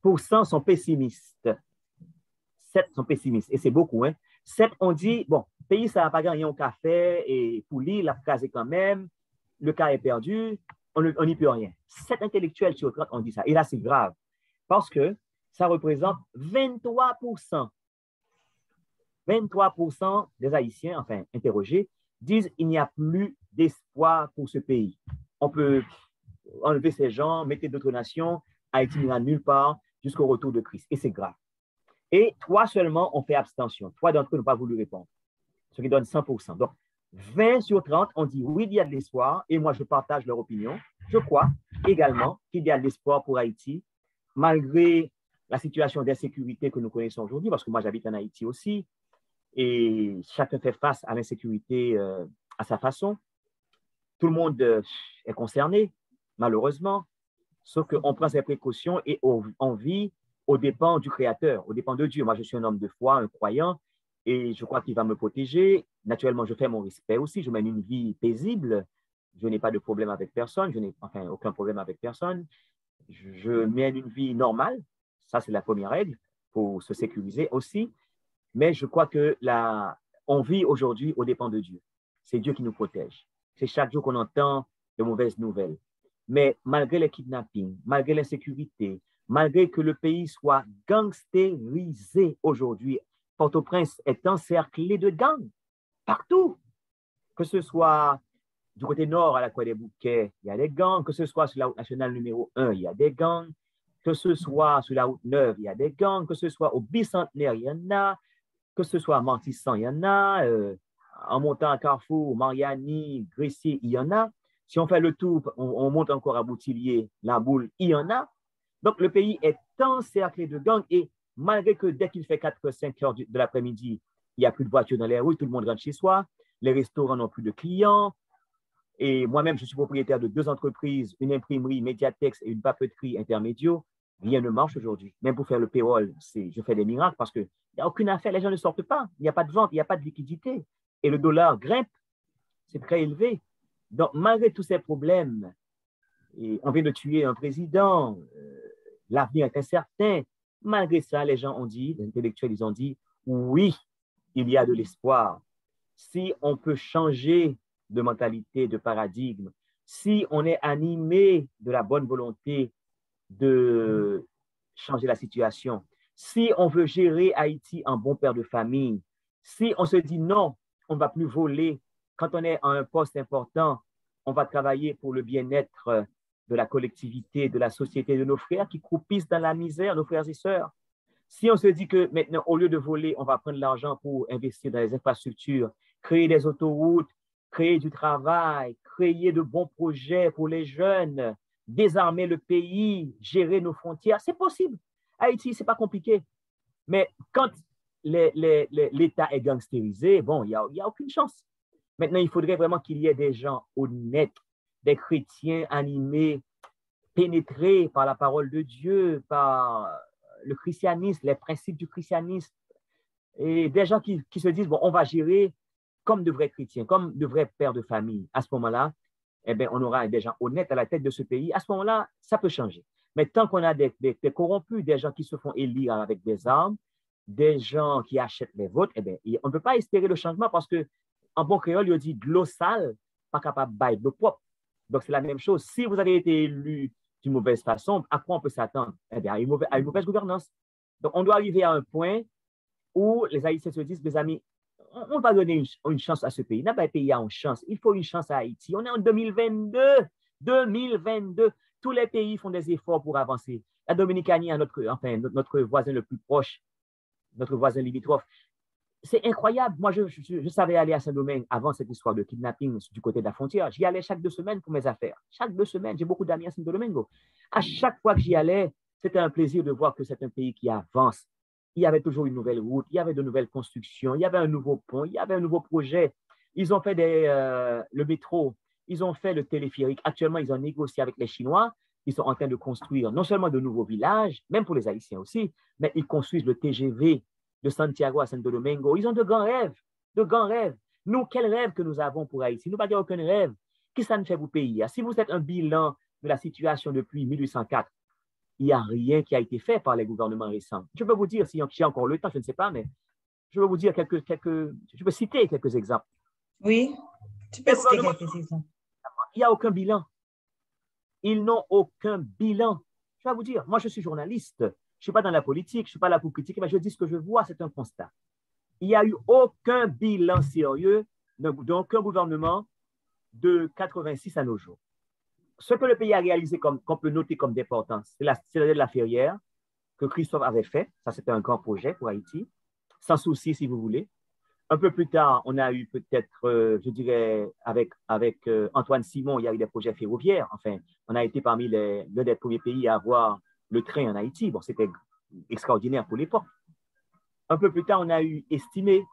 7% sont pessimistes. 7 sont pessimistes, et c'est beaucoup. 7 ont dit, bon, le pays, ça n'a pas gagné au café, et pour l'île, la case est quand même, le cas est perdu, on n'y peut rien. 7 intellectuels sur 30 ont dit ça. Et là, c'est grave, parce que ça représente 23%. 23% des Haïtiens, enfin interrogés, disent qu'il n'y a plus d'espoir pour ce pays. On peut enlever ces gens, mettre d'autres nations, Haïti n'ira nulle part jusqu'au retour de Christ. Et c'est grave. Et 3 seulement ont fait abstention. 3 d'entre eux n'ont pas voulu répondre, ce qui donne 100%. Donc, 20 sur 30 ont dit oui, il y a de l'espoir, et moi, je partage leur opinion. Je crois également qu'il y a de l'espoir pour Haïti, malgré la situation d'insécurité que nous connaissons aujourd'hui, parce que moi, j'habite en Haïti aussi, et chacun fait face à l'insécurité à sa façon. Tout le monde est concerné, malheureusement, sauf qu'on prend ses précautions et on vit aux dépens du Créateur, aux dépens de Dieu. Moi, je suis un homme de foi, un croyant, et je crois qu'il va me protéger. Naturellement, je fais mon respect aussi, je mène une vie paisible, je n'ai pas de problème avec personne, je n'ai enfin aucun problème avec personne. Je mène une vie normale, ça c'est la première règle, pour se sécuriser aussi. Mais je crois que on vit aujourd'hui aux dépens de Dieu. C'est Dieu qui nous protège. C'est chaque jour qu'on entend de mauvaises nouvelles. Mais malgré les kidnappings, malgré l'insécurité, malgré que le pays soit gangstérisé aujourd'hui, Port-au-Prince est encerclé de gangs partout. Que ce soit du côté nord à la Croix des Bouquets, il y a des gangs. Que ce soit sur la route nationale numéro 1, il y a des gangs. Que ce soit sur la route 9, il y a des gangs. Que ce soit au Bicentenaire, il y en a. Que ce soit à Martissan, il y en a. En montant à Carrefour, Mariani, Gressier, il y en a. Si on fait le tour, on monte encore à Boutillier, La Boule, il y en a. Donc, le pays est encerclé de gangs et malgré que dès qu'il fait 4-5 heures de l'après-midi, il n'y a plus de voitures dans les rues, tout le monde rentre chez soi, les restaurants n'ont plus de clients. Et moi-même, je suis propriétaire de 2 entreprises, une imprimerie, Mediatex et une papeterie intermédio. Rien ne marche aujourd'hui. Même pour faire le payroll, je fais des miracles parce qu'il n'y a aucune affaire, les gens ne sortent pas, il n'y a pas de vente, il n'y a pas de liquidité. Et le dollar grimpe, c'est très élevé. Donc, malgré tous ces problèmes, et on vient de tuer un président, l'avenir est incertain. Malgré ça, les gens ont dit, les intellectuels, ils ont dit, oui, il y a de l'espoir. Si on peut changer de mentalité, de paradigme, si on est animé de la bonne volonté de changer la situation, si on veut gérer Haïti en bon père de famille, si on se dit non, on ne va plus voler, quand on est à un poste important, on va travailler pour le bien-être de la collectivité, de la société, de nos frères qui croupissent dans la misère, nos frères et sœurs. Si on se dit que maintenant, au lieu de voler, on va prendre l'argent pour investir dans les infrastructures, créer des autoroutes, créer du travail, créer de bons projets pour les jeunes, désarmer le pays, gérer nos frontières, c'est possible. Haïti, ce n'est pas compliqué. Mais quand l'État est gangstérisé, bon, il n'y a aucune chance. Maintenant, il faudrait vraiment qu'il y ait des gens honnêtes, des chrétiens animés, pénétrés par la parole de Dieu, par le christianisme, les principes du christianisme, et des gens qui se disent, bon, on va gérer comme de vrais chrétiens, comme de vrais pères de famille. À ce moment-là, eh bien, on aura des gens honnêtes à la tête de ce pays. À ce moment-là, ça peut changer. Mais tant qu'on a des corrompus, des gens qui se font élire avec des armes, des gens qui achètent les votes, eh bien, on ne peut pas espérer le changement parce que en bon créole, il dit de l'eau sale, pas capable de l'eau propre. Donc, c'est la même chose. Si vous avez été élu d'une mauvaise façon, à quoi on peut s'attendre? Eh bien, à une mauvaise gouvernance. Donc, on doit arriver à un point où les Haïtiens se disent, mes amis, on va donner une chance à ce pays. N'a pas un pays à une chance. Il faut une chance à Haïti. On est en 2022. 2022. Tous les pays font des efforts pour avancer. La Dominicanie, notre voisin le plus proche, notre voisin limitrophe. C'est incroyable. Moi, je savais aller à Saint-Domingue avant cette histoire de kidnapping du côté de la frontière. J'y allais chaque 2 semaines pour mes affaires. Chaque 2 semaines, j'ai beaucoup d'amis à Saint-Domingue. À chaque fois que j'y allais, c'était un plaisir de voir que c'est un pays qui avance. Il y avait toujours une nouvelle route, il y avait de nouvelles constructions, il y avait un nouveau pont, il y avait un nouveau projet. Ils ont fait le métro, ils ont fait le téléphérique. Actuellement, ils ont négocié avec les Chinois. Ils sont en train de construire non seulement de nouveaux villages, même pour les Haïtiens aussi, mais ils construisent le TGV de Santiago à Santo Domingo. Ils ont de grands rêves, de grands rêves. Nous, quel rêve que nous avons pour Haïti? Nous n'avons aucun rêve. Qu'est-ce que ça nous fait pour pays? Si vous êtes un bilan de la situation depuis 1804, il n'y a rien qui a été fait par les gouvernements récents. Je peux vous dire, si j'ai encore le temps, je ne sais pas, mais je vais vous dire je peux citer quelques exemples. Oui, tu peux citer quelques exemples. Il n'y a aucun bilan. Ils n'ont aucun bilan. Je vais vous dire, moi je suis journaliste, je ne suis pas dans la politique, je ne suis pas là pour critiquer, mais je dis ce que je vois, c'est un constat. Il n'y a eu aucun bilan sérieux d'aucun gouvernement de 86 à nos jours. Ce que le pays a réalisé qu'on peut noter comme d'importance, c'est la ferrière, que Christophe avait fait. Ça, c'était un grand projet pour Haïti, sans souci, si vous voulez. Un peu plus tard, on a eu peut-être, je dirais, avec Antoine Simon, il y a eu des projets ferroviaires. Enfin, on a été parmi l'un des premiers pays à avoir le train en Haïti. Bon, c'était extraordinaire pour l'époque. Un peu plus tard, on a eu Estimé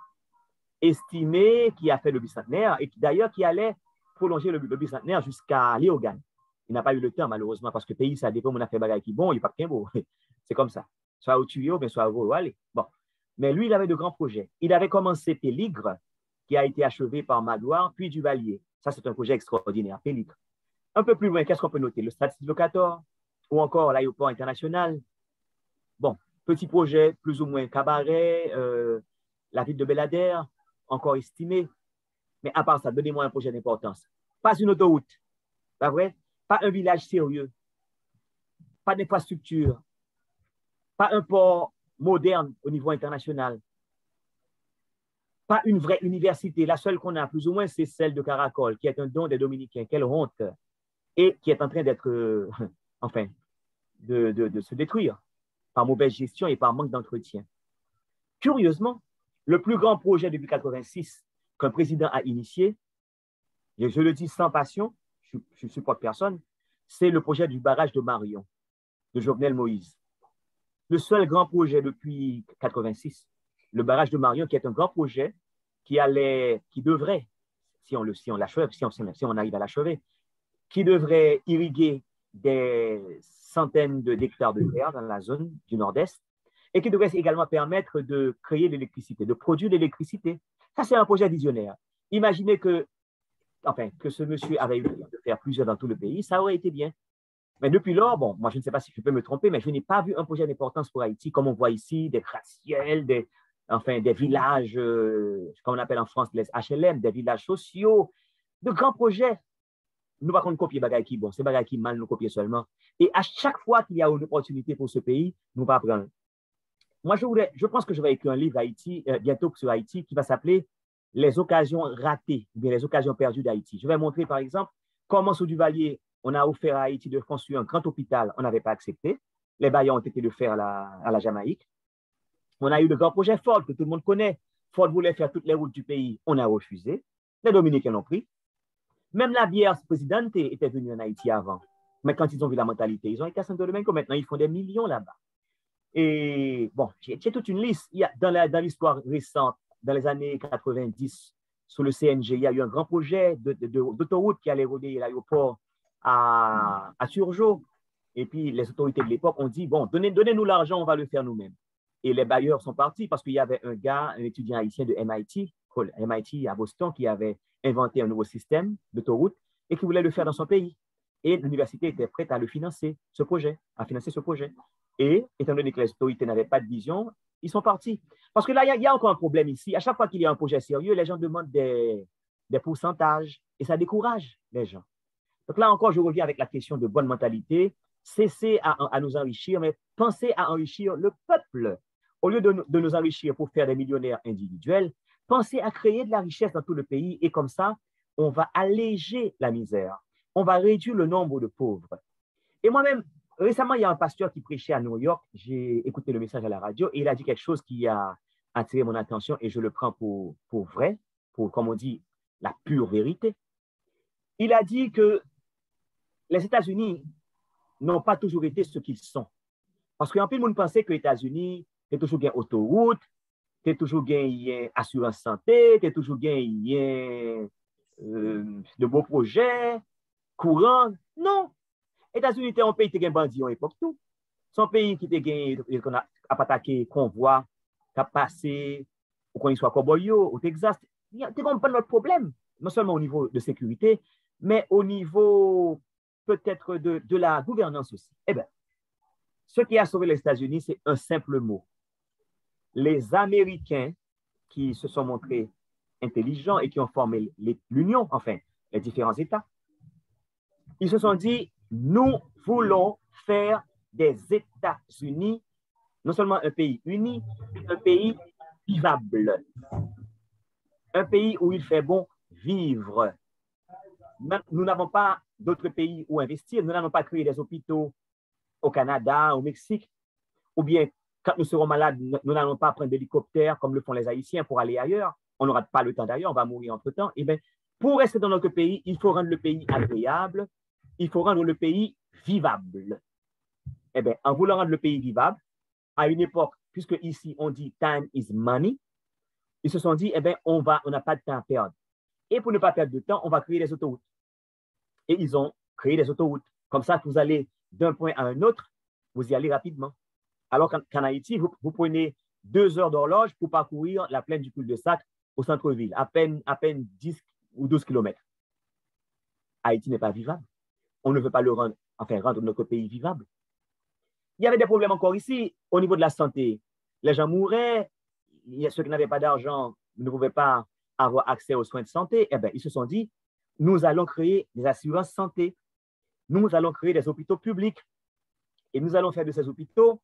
qui a fait le bicentenaire et d'ailleurs qui allait prolonger le bicentenaire jusqu'à Léogane. Il n'a pas eu le temps, malheureusement, parce que le pays, ça dépend, on a fait bagaille qui bon, il n'y a pas de beau. C'est comme ça. Soit au tuyau, mais soit au aller. Bon. Mais lui, il avait de grands projets. Il avait commencé Péligre, qui a été achevé par Magloire, puis Duvalier. Ça, c'est un projet extraordinaire, Péligre. Un peu plus loin, qu'est-ce qu'on peut noter? Le Stade Sylvio-14 ou encore l'aéroport international. Bon, petit projet, plus ou moins Cabaret, la ville de Belader, encore estimé. Mais à part ça, donnez-moi un projet d'importance. Pas une autoroute, pas vrai? Pas un village sérieux, pas d'infrastructure, pas un port moderne au niveau international, pas une vraie université. La seule qu'on a plus ou moins, c'est celle de Caracol, qui est un don des Dominicains. Quelle honte! Et qui est en train d'être, enfin, de se détruire par mauvaise gestion et par manque d'entretien. Curieusement, le plus grand projet depuis 1986 qu'un président a initié, et je le dis sans passion, je ne supporte personne, c'est le projet du barrage de Marion, de Jovenel Moïse. Le seul grand projet depuis 1986, le barrage de Marion, qui est un grand projet qui devrait, si on l'achève, si on arrive à l'achever, qui devrait irriguer des centaines d'hectares de terre dans la zone du Nord-Est et qui devrait également permettre de créer l'électricité, de produire l'électricité. Ça, c'est un projet visionnaire. Imaginez que ce monsieur avait eu de faire plusieurs dans tout le pays, ça aurait été bien. Mais depuis lors, bon, moi, je ne sais pas si je peux me tromper, mais je n'ai pas vu un projet d'importance pour Haïti, comme on voit ici, des gratte-ciels, des villages, comme on appelle en France les HLM, des villages sociaux, de grands projets. Nous, par contre, copier bagaille qui bon, c'est bagaille qui mal nous copier seulement. Et à chaque fois qu'il y a une opportunité pour ce pays, nous va prendre. Moi, je pense que je vais écrire un livre bientôt sur Haïti qui va s'appeler Les occasions ratées, ou bien les occasions perdues d'Haïti. Je vais montrer, par exemple, comment sous Duvalier, on a offert à Haïti de construire un grand hôpital, on n'avait pas accepté. Les bailleurs ont été de faire à la Jamaïque. On a eu le grand projet Ford, que tout le monde connaît. Ford voulait faire toutes les routes du pays, on a refusé. Les Dominicains l'ont pris. Même la bière présidente était venue en Haïti avant. Mais quand ils ont vu la mentalité, ils ont été à Saint-Domingue, maintenant ils font des millions là-bas. Et bon, j'ai toute une liste. Il y a, dans l'histoire récente, dans les années 90, sous le CNG, il y a eu un grand projet d'autoroute qui allait relier l'aéroport à Turgeau. Et puis, les autorités de l'époque ont dit, bon, donnez-nous l'argent, on va le faire nous-mêmes. Et les bailleurs sont partis parce qu'il y avait un étudiant haïtien de MIT à Boston, qui avait inventé un nouveau système d'autoroute et qui voulait le faire dans son pays. Et l'université était prête à financer ce projet. Et étant donné que les autorités n'avaient pas de vision, ils sont partis. Parce que là, il y a encore un problème ici. À chaque fois qu'il y a un projet sérieux, les gens demandent des pourcentages et ça décourage les gens. Donc là encore, je reviens avec la question de bonne mentalité. Cessez à nous enrichir, mais pensez à enrichir le peuple. Au lieu de nous enrichir pour faire des millionnaires individuels, pensez à créer de la richesse dans tout le pays et comme ça, on va alléger la misère. On va réduire le nombre de pauvres. Et moi-même, récemment, il y a un pasteur qui prêchait à New York. J'ai écouté le message à la radio et il a dit quelque chose qui a attiré mon attention et je le prends pour vrai, pour, comme on dit, la pure vérité. Il a dit que les États-Unis n'ont pas toujours été ce qu'ils sont. Parce qu'en plus, le monde pensait que les États-Unis, c'est toujours gain autoroute, c'est toujours gain assurance santé, c'est toujours gain de beaux projets, courants. Non. Les États-Unis étaient un pays qui était bandit à l'époque tout. C'est un pays qui était qu'on a attaqué convoi, qui a passé, ou qu'on y soit Coboyo, au Texas. C'est pas notre problème, non seulement au niveau de sécurité, mais au niveau peut-être de la gouvernance aussi. Eh bien, ce qui a sauvé les États-Unis, c'est un simple mot. Les Américains qui se sont montrés intelligents et qui ont formé l'Union, enfin, les différents États, ils se sont dit, nous voulons faire des États-Unis, non seulement un pays uni, un pays vivable, un pays où il fait bon vivre. Nous n'avons pas d'autres pays où investir, nous n'avons pas créé des hôpitaux au Canada, au Mexique, ou bien quand nous serons malades, nous n'allons pas prendre d'hélicoptère comme le font les Haïtiens pour aller ailleurs. On n'aura pas le temps d'ailleurs, on va mourir entre-temps. Eh bien, pour rester dans notre pays, il faut rendre le pays agréable, il faut rendre le pays vivable. Eh bien, en voulant rendre le pays vivable, à une époque, puisque ici on dit time is money, ils se sont dit, eh bien, on n'a pas de temps à perdre. Et pour ne pas perdre de temps, on va créer des autoroutes. Et ils ont créé des autoroutes. Comme ça, vous allez d'un point à un autre, vous y allez rapidement. Alors qu'en Haïti, vous prenez 2 heures d'horloge pour parcourir la plaine du cul-de-sac au centre-ville, à peine 10 ou 12 kilomètres. Haïti n'est pas vivable. On ne veut pas rendre notre pays vivable. Il y avait des problèmes encore ici au niveau de la santé. Les gens mouraient, ceux qui n'avaient pas d'argent ne pouvaient pas avoir accès aux soins de santé. Eh bien, ils se sont dit, nous allons créer des assurances santé. Nous allons créer des hôpitaux publics. Et nous allons faire de ces hôpitaux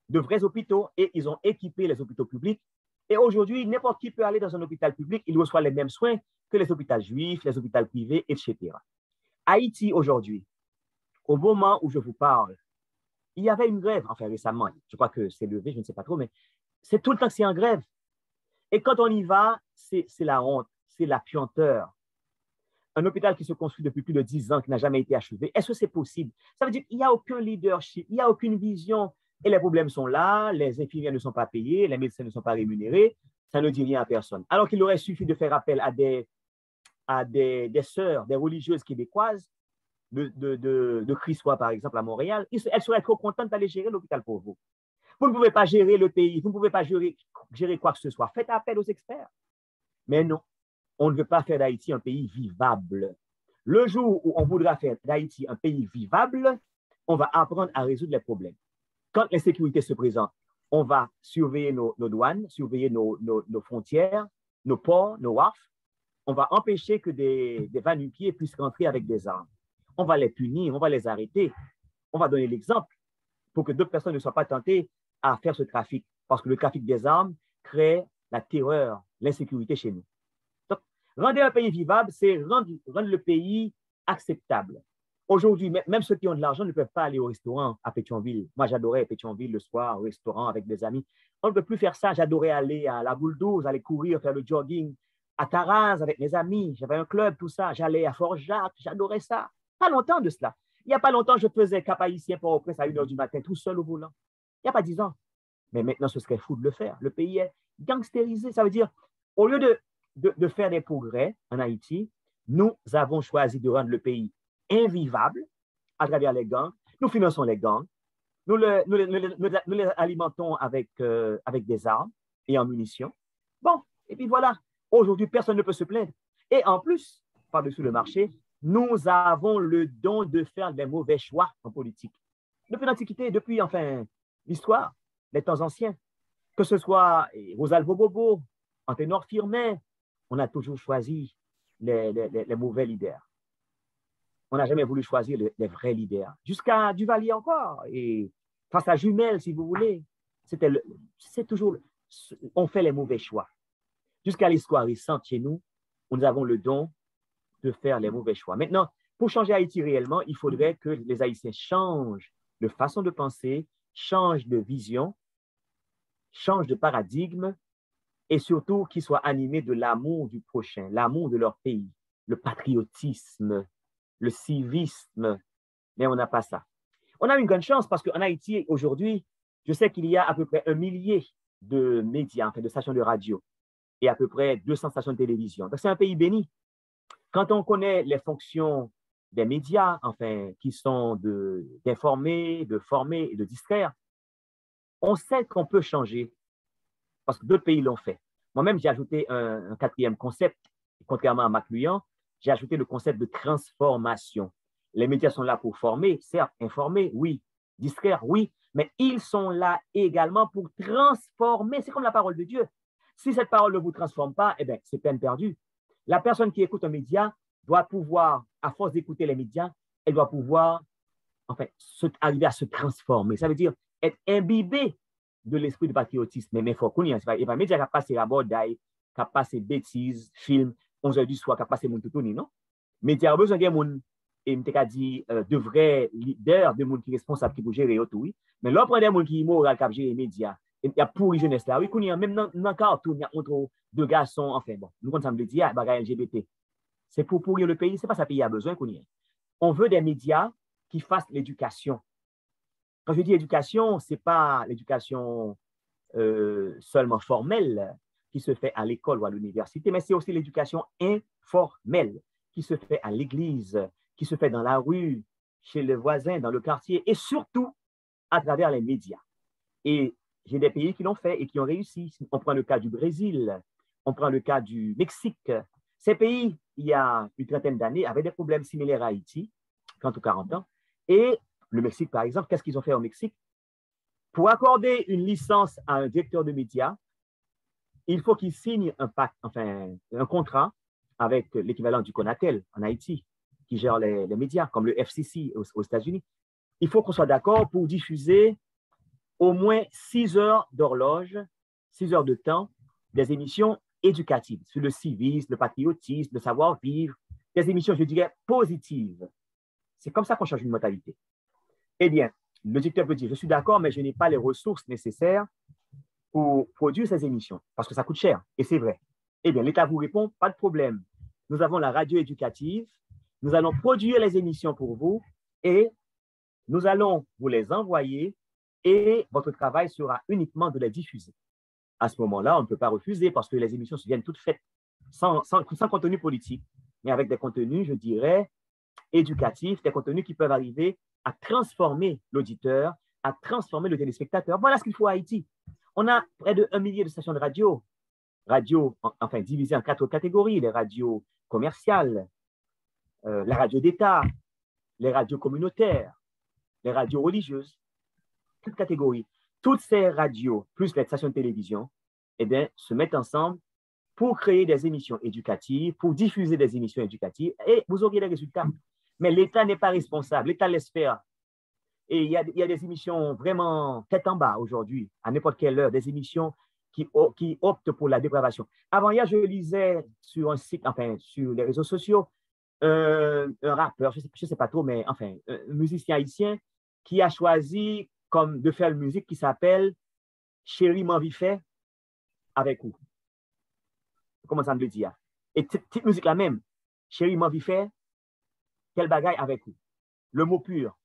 de vrais hôpitaux, et ils ont équipé les hôpitaux publics. Et aujourd'hui, n'importe qui peut aller dans un hôpital public, il reçoit les mêmes soins que les hôpitaux juifs, les hôpitaux privés, etc. Haïti, aujourd'hui, au moment où je vous parle, il y avait une grève, enfin récemment, je crois que c'est levé, je ne sais pas trop, mais c'est tout le temps que c'est en grève. Et quand on y va, c'est la honte, c'est la puanteur. Un hôpital qui se construit depuis plus de 10 ans, qui n'a jamais été achevé, est-ce que c'est possible? Ça veut dire qu'il n'y a aucun leadership, il n'y a aucune vision. Et les problèmes sont là, les infirmières ne sont pas payées, les médecins ne sont pas rémunérés, ça ne dit rien à personne. Alors qu'il aurait suffi de faire appel à des sœurs, des religieuses québécoises, de Christois, par exemple, à Montréal, elles seraient trop contentes d'aller gérer l'hôpital pour vous. Vous ne pouvez pas gérer le pays, vous ne pouvez pas gérer quoi que ce soit. Faites appel aux experts. Mais non, on ne veut pas faire d'Haïti un pays vivable. Le jour où on voudra faire d'Haïti un pays vivable, on va apprendre à résoudre les problèmes. Quand l'insécurité se présente, on va surveiller nos douanes, surveiller nos frontières, nos ports, nos wharfs. On va empêcher que des va-nu-pieds puissent rentrer avec des armes. On va les punir, on va les arrêter. On va donner l'exemple pour que d'autres personnes ne soient pas tentées à faire ce trafic. Parce que le trafic des armes crée la terreur, l'insécurité chez nous. Donc, rendre un pays vivable, c'est rendre le pays acceptable. Aujourd'hui, même ceux qui ont de l'argent ne peuvent pas aller au restaurant à Pétionville. Moi, j'adorais Pétionville le soir, au restaurant avec des amis. On ne peut plus faire ça. J'adorais aller à la Boule 12, aller courir, faire le jogging à Taraz avec mes amis. J'avais un club, tout ça. J'allais à Fort-Jacques. J'adorais ça. Pas longtemps de cela. Il n'y a pas longtemps, je faisais Cap-Haïtien Port-au-Prince à 1h du matin, tout seul au volant. Il n'y a pas 10 ans. Mais maintenant, ce serait fou de le faire. Le pays est gangstérisé. Ça veut dire, au lieu de faire des progrès en Haïti, nous avons choisi de rendre le pays invivable à travers les gangs. Nous finançons les gangs. Nous les alimentons avec des armes et en munitions. Bon, et puis voilà. Aujourd'hui, personne ne peut se plaindre. Et en plus, par-dessus le marché, nous avons le don de faire des mauvais choix en politique. Depuis l'Antiquité, depuis l'histoire, les temps anciens, que ce soit Rosalvo Bobo, Anténor Firmin, on a toujours choisi les mauvais leaders. On n'a jamais voulu choisir les vrais leaders. Jusqu'à Duvalier encore, et face à Jumel, si vous voulez, c'est toujours, on fait les mauvais choix. Jusqu'à l'histoire récente chez nous, nous avons le don de faire les mauvais choix. Maintenant, pour changer Haïti réellement, il faudrait que les Haïtiens changent de façon de penser, changent de vision, changent de paradigme, et surtout qu'ils soient animés de l'amour du prochain, l'amour de leur pays, le patriotisme, le civisme, mais on n'a pas ça. On a une grande chance parce qu'en Haïti, aujourd'hui, je sais qu'il y a à peu près 1 millier de médias, de stations de radio et à peu près 200 stations de télévision. Donc, c'est un pays béni. Quand on connaît les fonctions des médias, qui sont d'informer, de former et de distraire, on sait qu'on peut changer parce que d'autres pays l'ont fait. Moi-même, j'ai ajouté un 4e concept, contrairement à Macluhan, j'ai ajouté le concept de transformation. Les médias sont là pour former, certes, informer, oui, distraire, oui, mais ils sont là également pour transformer. C'est comme la parole de Dieu. Si cette parole ne vous transforme pas, eh bien, c'est peine perdue. La personne qui écoute un média doit pouvoir, à force d'écouter les médias, elle doit pouvoir arriver à se transformer. Ça veut dire être imbibé de l'esprit de patriotisme. Mais il faut qu'on y ait. Il n'y a pas de média qui a passé la bordaille, qui a passé bêtises, films, 11h du soir, qui a passé mon toutouni, non? Média a besoin de monde et m'te dit de vrais leaders, de monde qui responsable qui pour gérer tout, oui. Mais là, on prend des gens qui moral qui gérer les médias, il y a pourri jeunesse là, oui, qu'on y a même dans le cartoon, il y a entre deux garçons, enfin bon, nous on semble dire, bagay LGBT. C'est pour pourrir le pays, c'est pas ça pays a besoin qu'on y ait. On veut des médias qui fassent l'éducation. Quand je dis éducation, c'est pas l'éducation seulement formelle qui se fait à l'école ou à l'université, mais c'est aussi l'éducation informelle qui se fait à l'église, qui se fait dans la rue, chez les voisins, dans le quartier et surtout à travers les médias. Et j'ai des pays qui l'ont fait et qui ont réussi. On prend le cas du Brésil, on prend le cas du Mexique. Ces pays, il y a une trentaine d'années, avaient des problèmes similaires à Haïti, 30 ou 40 ans. Et le Mexique, par exemple, qu'est-ce qu'ils ont fait au Mexique? Pour accorder une licence à un directeur de médias, il faut qu'il signe un contrat avec l'équivalent du Conatel en Haïti, qui gère les médias, comme le FCC aux États-Unis. Il faut qu'on soit d'accord pour diffuser au moins 6 heures d'horloge, 6 heures de temps, des émissions éducatives sur le civisme, le patriotisme, le savoir-vivre, des émissions, je dirais, positives. C'est comme ça qu'on change une mentalité. Eh bien, le directeur peut dire, je suis d'accord, mais je n'ai pas les ressources nécessaires pour produire ces émissions, parce que ça coûte cher, et c'est vrai. Eh bien, l'État vous répond, pas de problème. Nous avons la radio éducative, nous allons produire les émissions pour vous, et nous allons vous les envoyer, et votre travail sera uniquement de les diffuser. À ce moment-là, on ne peut pas refuser, parce que les émissions viennent toutes faites, sans contenu politique, mais avec des contenus, je dirais, éducatifs, des contenus qui peuvent arriver à transformer l'auditeur, à transformer le téléspectateur. Voilà ce qu'il faut à Haïti. On a près de 1 millier de stations de radio, divisées en 4 catégories, les radios commerciales, la radio d'État, les radios communautaires, les radios religieuses, toutes catégories. Toutes ces radios, plus les stations de télévision, eh bien, se mettent ensemble pour créer des émissions éducatives, pour diffuser des émissions éducatives, et vous aurez les résultats. Mais l'État n'est pas responsable, l'État laisse faire. Et il y a des émissions vraiment tête en bas aujourd'hui, à n'importe quelle heure, des émissions qui optent pour la dépravation. Avant-hier, je lisais sur un site, sur les réseaux sociaux, un rappeur, je ne sais pas trop, mais un musicien haïtien qui a choisi comme de faire une musique qui s'appelle Chérie m'en vit fait avec vous. Comment ça me le dit? Et petite musique la même, Chérie m'en vit fait, quel bagaille avec vous. Le mot pur.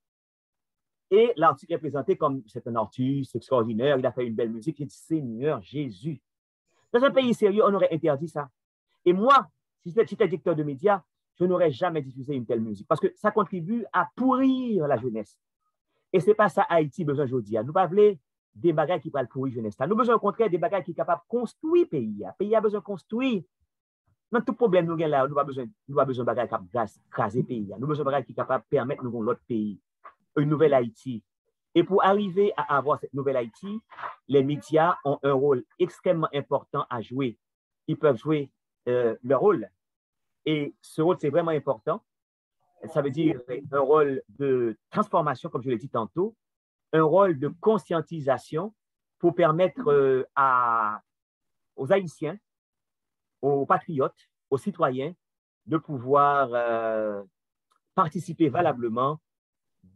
Et l'artiste est présenté comme c'est un artiste extraordinaire, il a fait une belle musique, il dit Seigneur Jésus. Dans un pays sérieux, on aurait interdit ça. Et moi, si j'étais directeur de médias, je n'aurais jamais diffusé une telle musique parce que ça contribue à pourrir la jeunesse. Et ce n'est pas ça Haïti besoin aujourd'hui. Nous pas voulu des bagages qui parlent pourrir la jeunesse. Nous besoin au contraire des bagages qui sont capables de construire le pays. Le pays a besoin de construire. Dans tout problème, nous avons là, nous avons besoin de bagages qui sont craser le pays. Nous avons besoin de bagages qui sont capables de permettre nous l'autre pays, une nouvelle Haïti. Et pour arriver à avoir cette nouvelle Haïti, les médias ont un rôle extrêmement important à jouer. Ils peuvent jouer leur rôle. Et ce rôle, c'est vraiment important. Ça veut dire un rôle de transformation, comme je l'ai dit tantôt, un rôle de conscientisation pour permettre aux Haïtiens, aux patriotes, aux citoyens de pouvoir participer valablement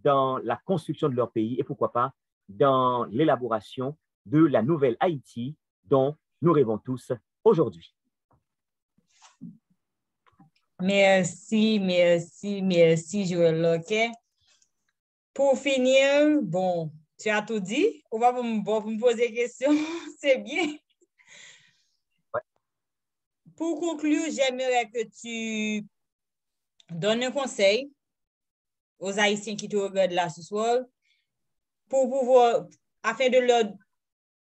dans la construction de leur pays et pourquoi pas dans l'élaboration de la nouvelle Haïti dont nous rêvons tous aujourd'hui. Merci, Joël Locke. Pour finir, bon, tu as tout dit. On va me poser des questions. C'est bien. Ouais. Pour conclure, j'aimerais que tu donnes un conseil aux Haïtiens qui te regardent là ce soir pour pouvoir, afin de leur,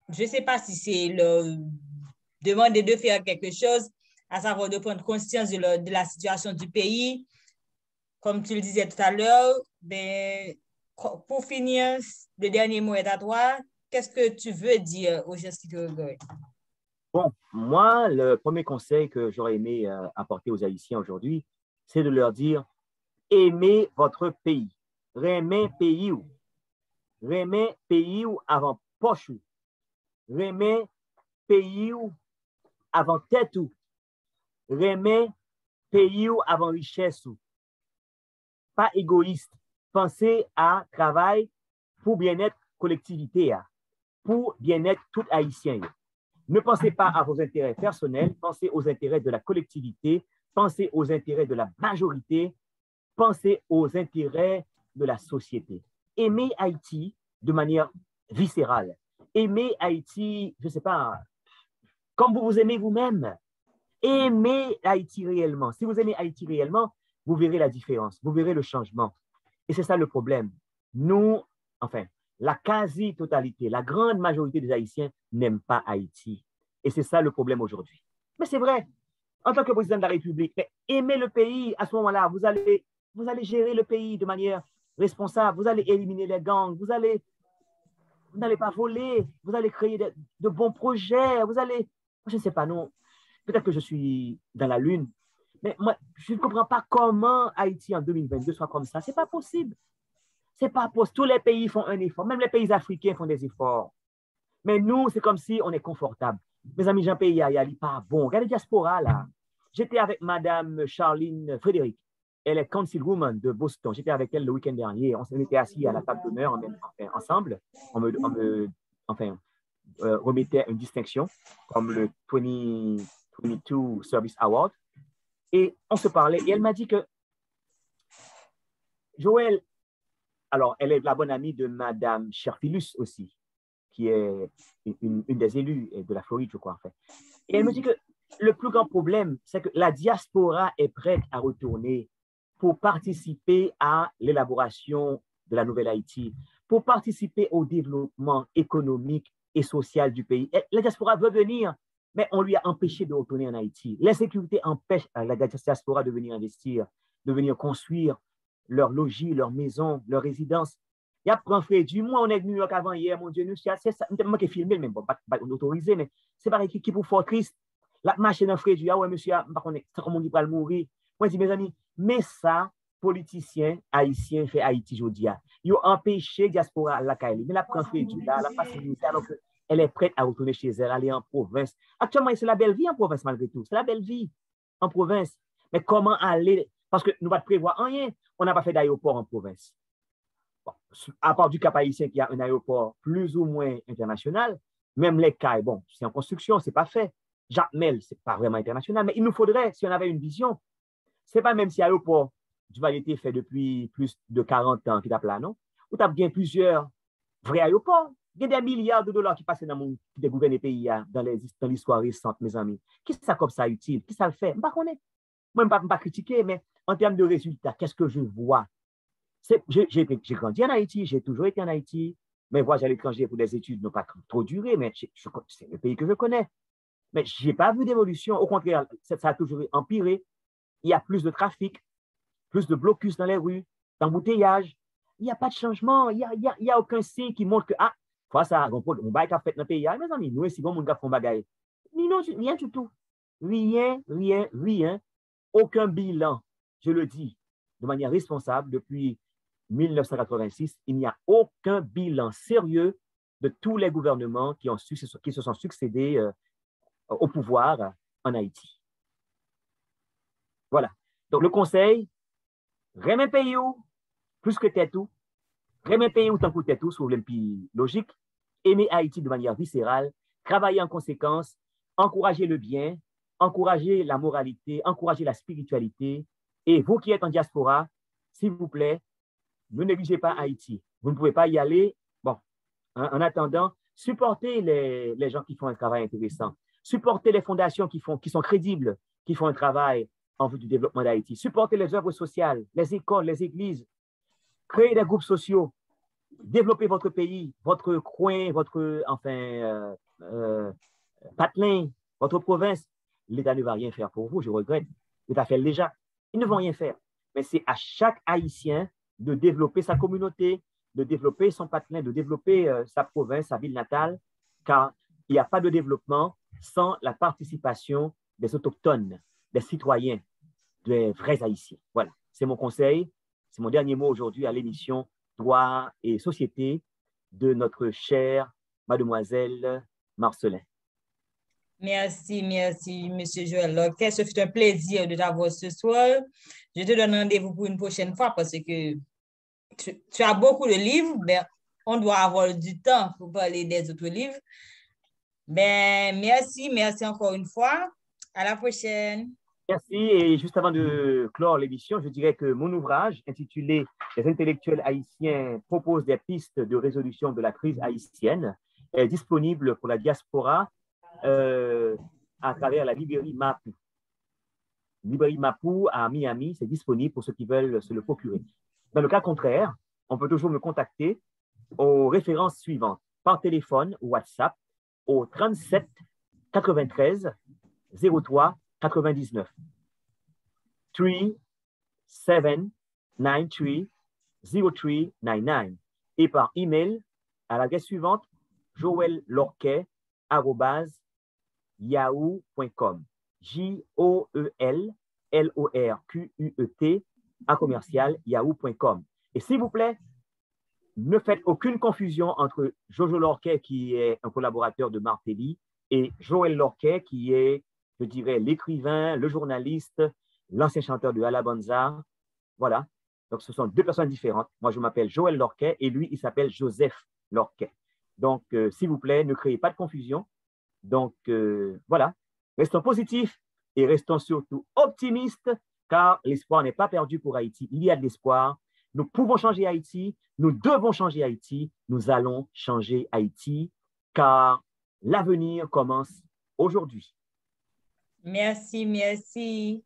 je ne sais pas si c'est leur demander de faire quelque chose, à savoir de prendre conscience de la situation du pays. Comme tu le disais tout à l'heure, ben, pour finir, le dernier mot est à toi. Qu'est-ce que tu veux dire aux gens qui te regardent? Bon, moi, le premier conseil que j'aurais aimé apporter aux Haïtiens aujourd'hui, c'est de leur dire aimez votre pays. Remez pays ou. Remez pays ou avant poche ou. Remez pays ou avant tête ou. Remez pays ou avant richesse ou. pas égoïste. Pensez à travail pour bien-être collectivité, pour bien-être tout haïtien. Ne pensez pas à vos intérêts personnels, pensez aux intérêts de la collectivité, pensez aux intérêts de la majorité, pensez aux intérêts de la société. Aimez Haïti de manière viscérale. Aimez Haïti, je ne sais pas, comme vous vous aimez vous-même. Aimez Haïti réellement. Si vous aimez Haïti réellement, vous verrez la différence, vous verrez le changement. Et c'est ça le problème. Nous, enfin, la quasi-totalité, la grande majorité des Haïtiens n'aiment pas Haïti. Et c'est ça le problème aujourd'hui. Mais c'est vrai, en tant que président de la République, aimez le pays, à ce moment-là, vous allez gérer le pays de manière responsable, vous allez éliminer les gangs, vous n'allez pas voler, vous allez créer de bons projets, vous allez, je ne sais pas, non, peut-être que je suis dans la lune, mais moi, je ne comprends pas comment Haïti en 2022 soit comme ça. Ce n'est pas possible. C'est pas possible. Tous les pays font un effort, même les pays africains font des efforts. Mais nous, c'est comme si on est confortable. Mes amis, Jean-Pierre Yaya, il n'est pas bon. Regardez la diaspora, là. J'étais avec Madame Charline Frédéric. Elle est councilwoman de Boston. J'étais avec elle le week-end dernier. On s'était assis à la table d'honneur ensemble. On me remettait une distinction comme le 2022 Service Award. Et on se parlait. Et elle m'a dit que Joël, alors elle est la bonne amie de Madame Cherfilus aussi, qui est une des élus de la Floride, je crois, en fait. Et elle me dit que le plus grand problème, c'est que la diaspora est prête à retourner pour participer à l'élaboration de la nouvelle Haïti, pour participer au développement économique et social du pays. Et la diaspora veut venir, mais on lui a empêché de retourner en Haïti. L'insécurité empêche la diaspora de venir investir, de venir construire leur logis, leur maison, leur résidence. Il y a pris Frédu, moi on est venu New York avant hier, mon Dieu, nous c'est ça, moi qui ai filmé, mais bon, pas autorisé, mais c'est pareil qui pour fort triste. La machine dans Frédu, ah ouais, monsieur, c'est comme on dit, pas le mourir. Moi, je dis, mes amis, mais ça, politiciens haïtiens fait Haïti aujourd'hui. Ils ont empêché la diaspora à la Kaili. Mais la prend Frédu, là, la facilité, alors qu'elle est prête à retourner chez elle, aller en province. Actuellement, c'est la belle vie en province, malgré tout. C'est la belle vie en province. Mais comment aller? Parce que nous ne pouvons pas prévoir rien. On n'a pas fait d'aéroport en province. Bon, à part du Cap haïtien qui a un aéroport plus ou moins international, même les CAI, bon, c'est en construction, ce n'est pas fait. Jacmel, ce n'est pas vraiment international, mais il nous faudrait, si on avait une vision, ce n'est pas même si l'aéroport du Val-été fait depuis plus de 40 ans qui tape là, non? Ou tu as bien plusieurs vrais aéroports. Il y a des milliards de dollars qui passent dans le gouvernement des pays dans l'histoire récente, mes amis. Qui ça comme ça utile? Qui ça le fait? Je ne sais pas. Moi, je ne vais pas critiquer, mais en termes de résultats, qu'est-ce que je vois? J'ai grandi en Haïti, j'ai toujours été en Haïti. Mes voyages à l'étranger pour des études n'ont pas trop duré, mais c'est le pays que je connais. Mais je n'ai pas vu d'évolution. Au contraire, ça a toujours empiré. Il y a plus de trafic, plus de blocus dans les rues, d'embouteillage. Il n'y a pas de changement. Il n'y a aucun signe qui montre que, ah, ça, on va être fait dans le pays. Mes amis, nous, si on fait un bagage. Non, rien du tout. Rien. Aucun bilan, je le dis de manière responsable, depuis 1986, il n'y a aucun bilan sérieux de tous les gouvernements qui se sont succédés au pouvoir en Haïti. Voilà. Donc, le conseil, remet pays où, plus que tout, remet pays où tant que tout, sur l'empire logique, aimer Haïti de manière viscérale, travailler en conséquence, encourager le bien, encourager la moralité, encourager la spiritualité. Et vous qui êtes en diaspora, s'il vous plaît, ne négligez pas Haïti. Vous ne pouvez pas y aller. Bon, en attendant, supportez les gens qui font un travail intéressant. Supportez les fondations qui sont crédibles, qui font un travail en vue du développement d'Haïti. Supportez les œuvres sociales, les écoles, les églises. Créez des groupes sociaux. Développez votre pays, votre coin, votre patelin, votre province. L'État ne va rien faire pour vous, je regrette. L'État fait déjà. Ils ne vont rien faire. Mais c'est à chaque Haïtien de développer sa communauté, de développer son patelin, de développer sa province, sa ville natale, car il n'y a pas de développement sans la participation des autochtones, des citoyens, des vrais Haïtiens. Voilà, c'est mon conseil, c'est mon dernier mot aujourd'hui à l'émission Droit et Société de notre chère mademoiselle Marcelin. Merci, Monsieur Joël Lorquet. Ce fut un plaisir de t'avoir ce soir. Je te donne rendez-vous pour une prochaine fois parce que tu as beaucoup de livres. Ben, on doit avoir du temps pour parler des autres livres. Ben, merci encore une fois. À la prochaine. Merci. Et juste avant de clore l'émission, je dirais que mon ouvrage intitulé Les intellectuels haïtiens proposent des pistes de résolution de la crise haïtienne est disponible pour la diaspora à travers la librairie Mapou. Librairie Mapou à Miami, c'est disponible pour ceux qui veulent se le procurer. Dans le cas contraire, on peut toujours me contacter aux références suivantes, par téléphone ou WhatsApp au 37 93 03 99 3793 0399 et par email à l'adresse suivante joellorquet@yahoo.com JOELLORQUET@yahoo.com. Et s'il vous plaît, ne faites aucune confusion entre Jojo Lorquet, qui est un collaborateur de Martelly, et Joël Lorquet, qui est, je dirais, l'écrivain, le journaliste, l'ancien chanteur de Alabanza. Voilà. Donc, ce sont deux personnes différentes. Moi, je m'appelle Joël Lorquet et lui, il s'appelle Joseph Lorquet. Donc, s'il vous plaît, ne créez pas de confusion. Donc, voilà. Restons positifs et restons surtout optimistes, car l'espoir n'est pas perdu pour Haïti. Il y a de l'espoir. Nous pouvons changer Haïti. Nous devons changer Haïti. Nous allons changer Haïti, car l'avenir commence aujourd'hui. Merci.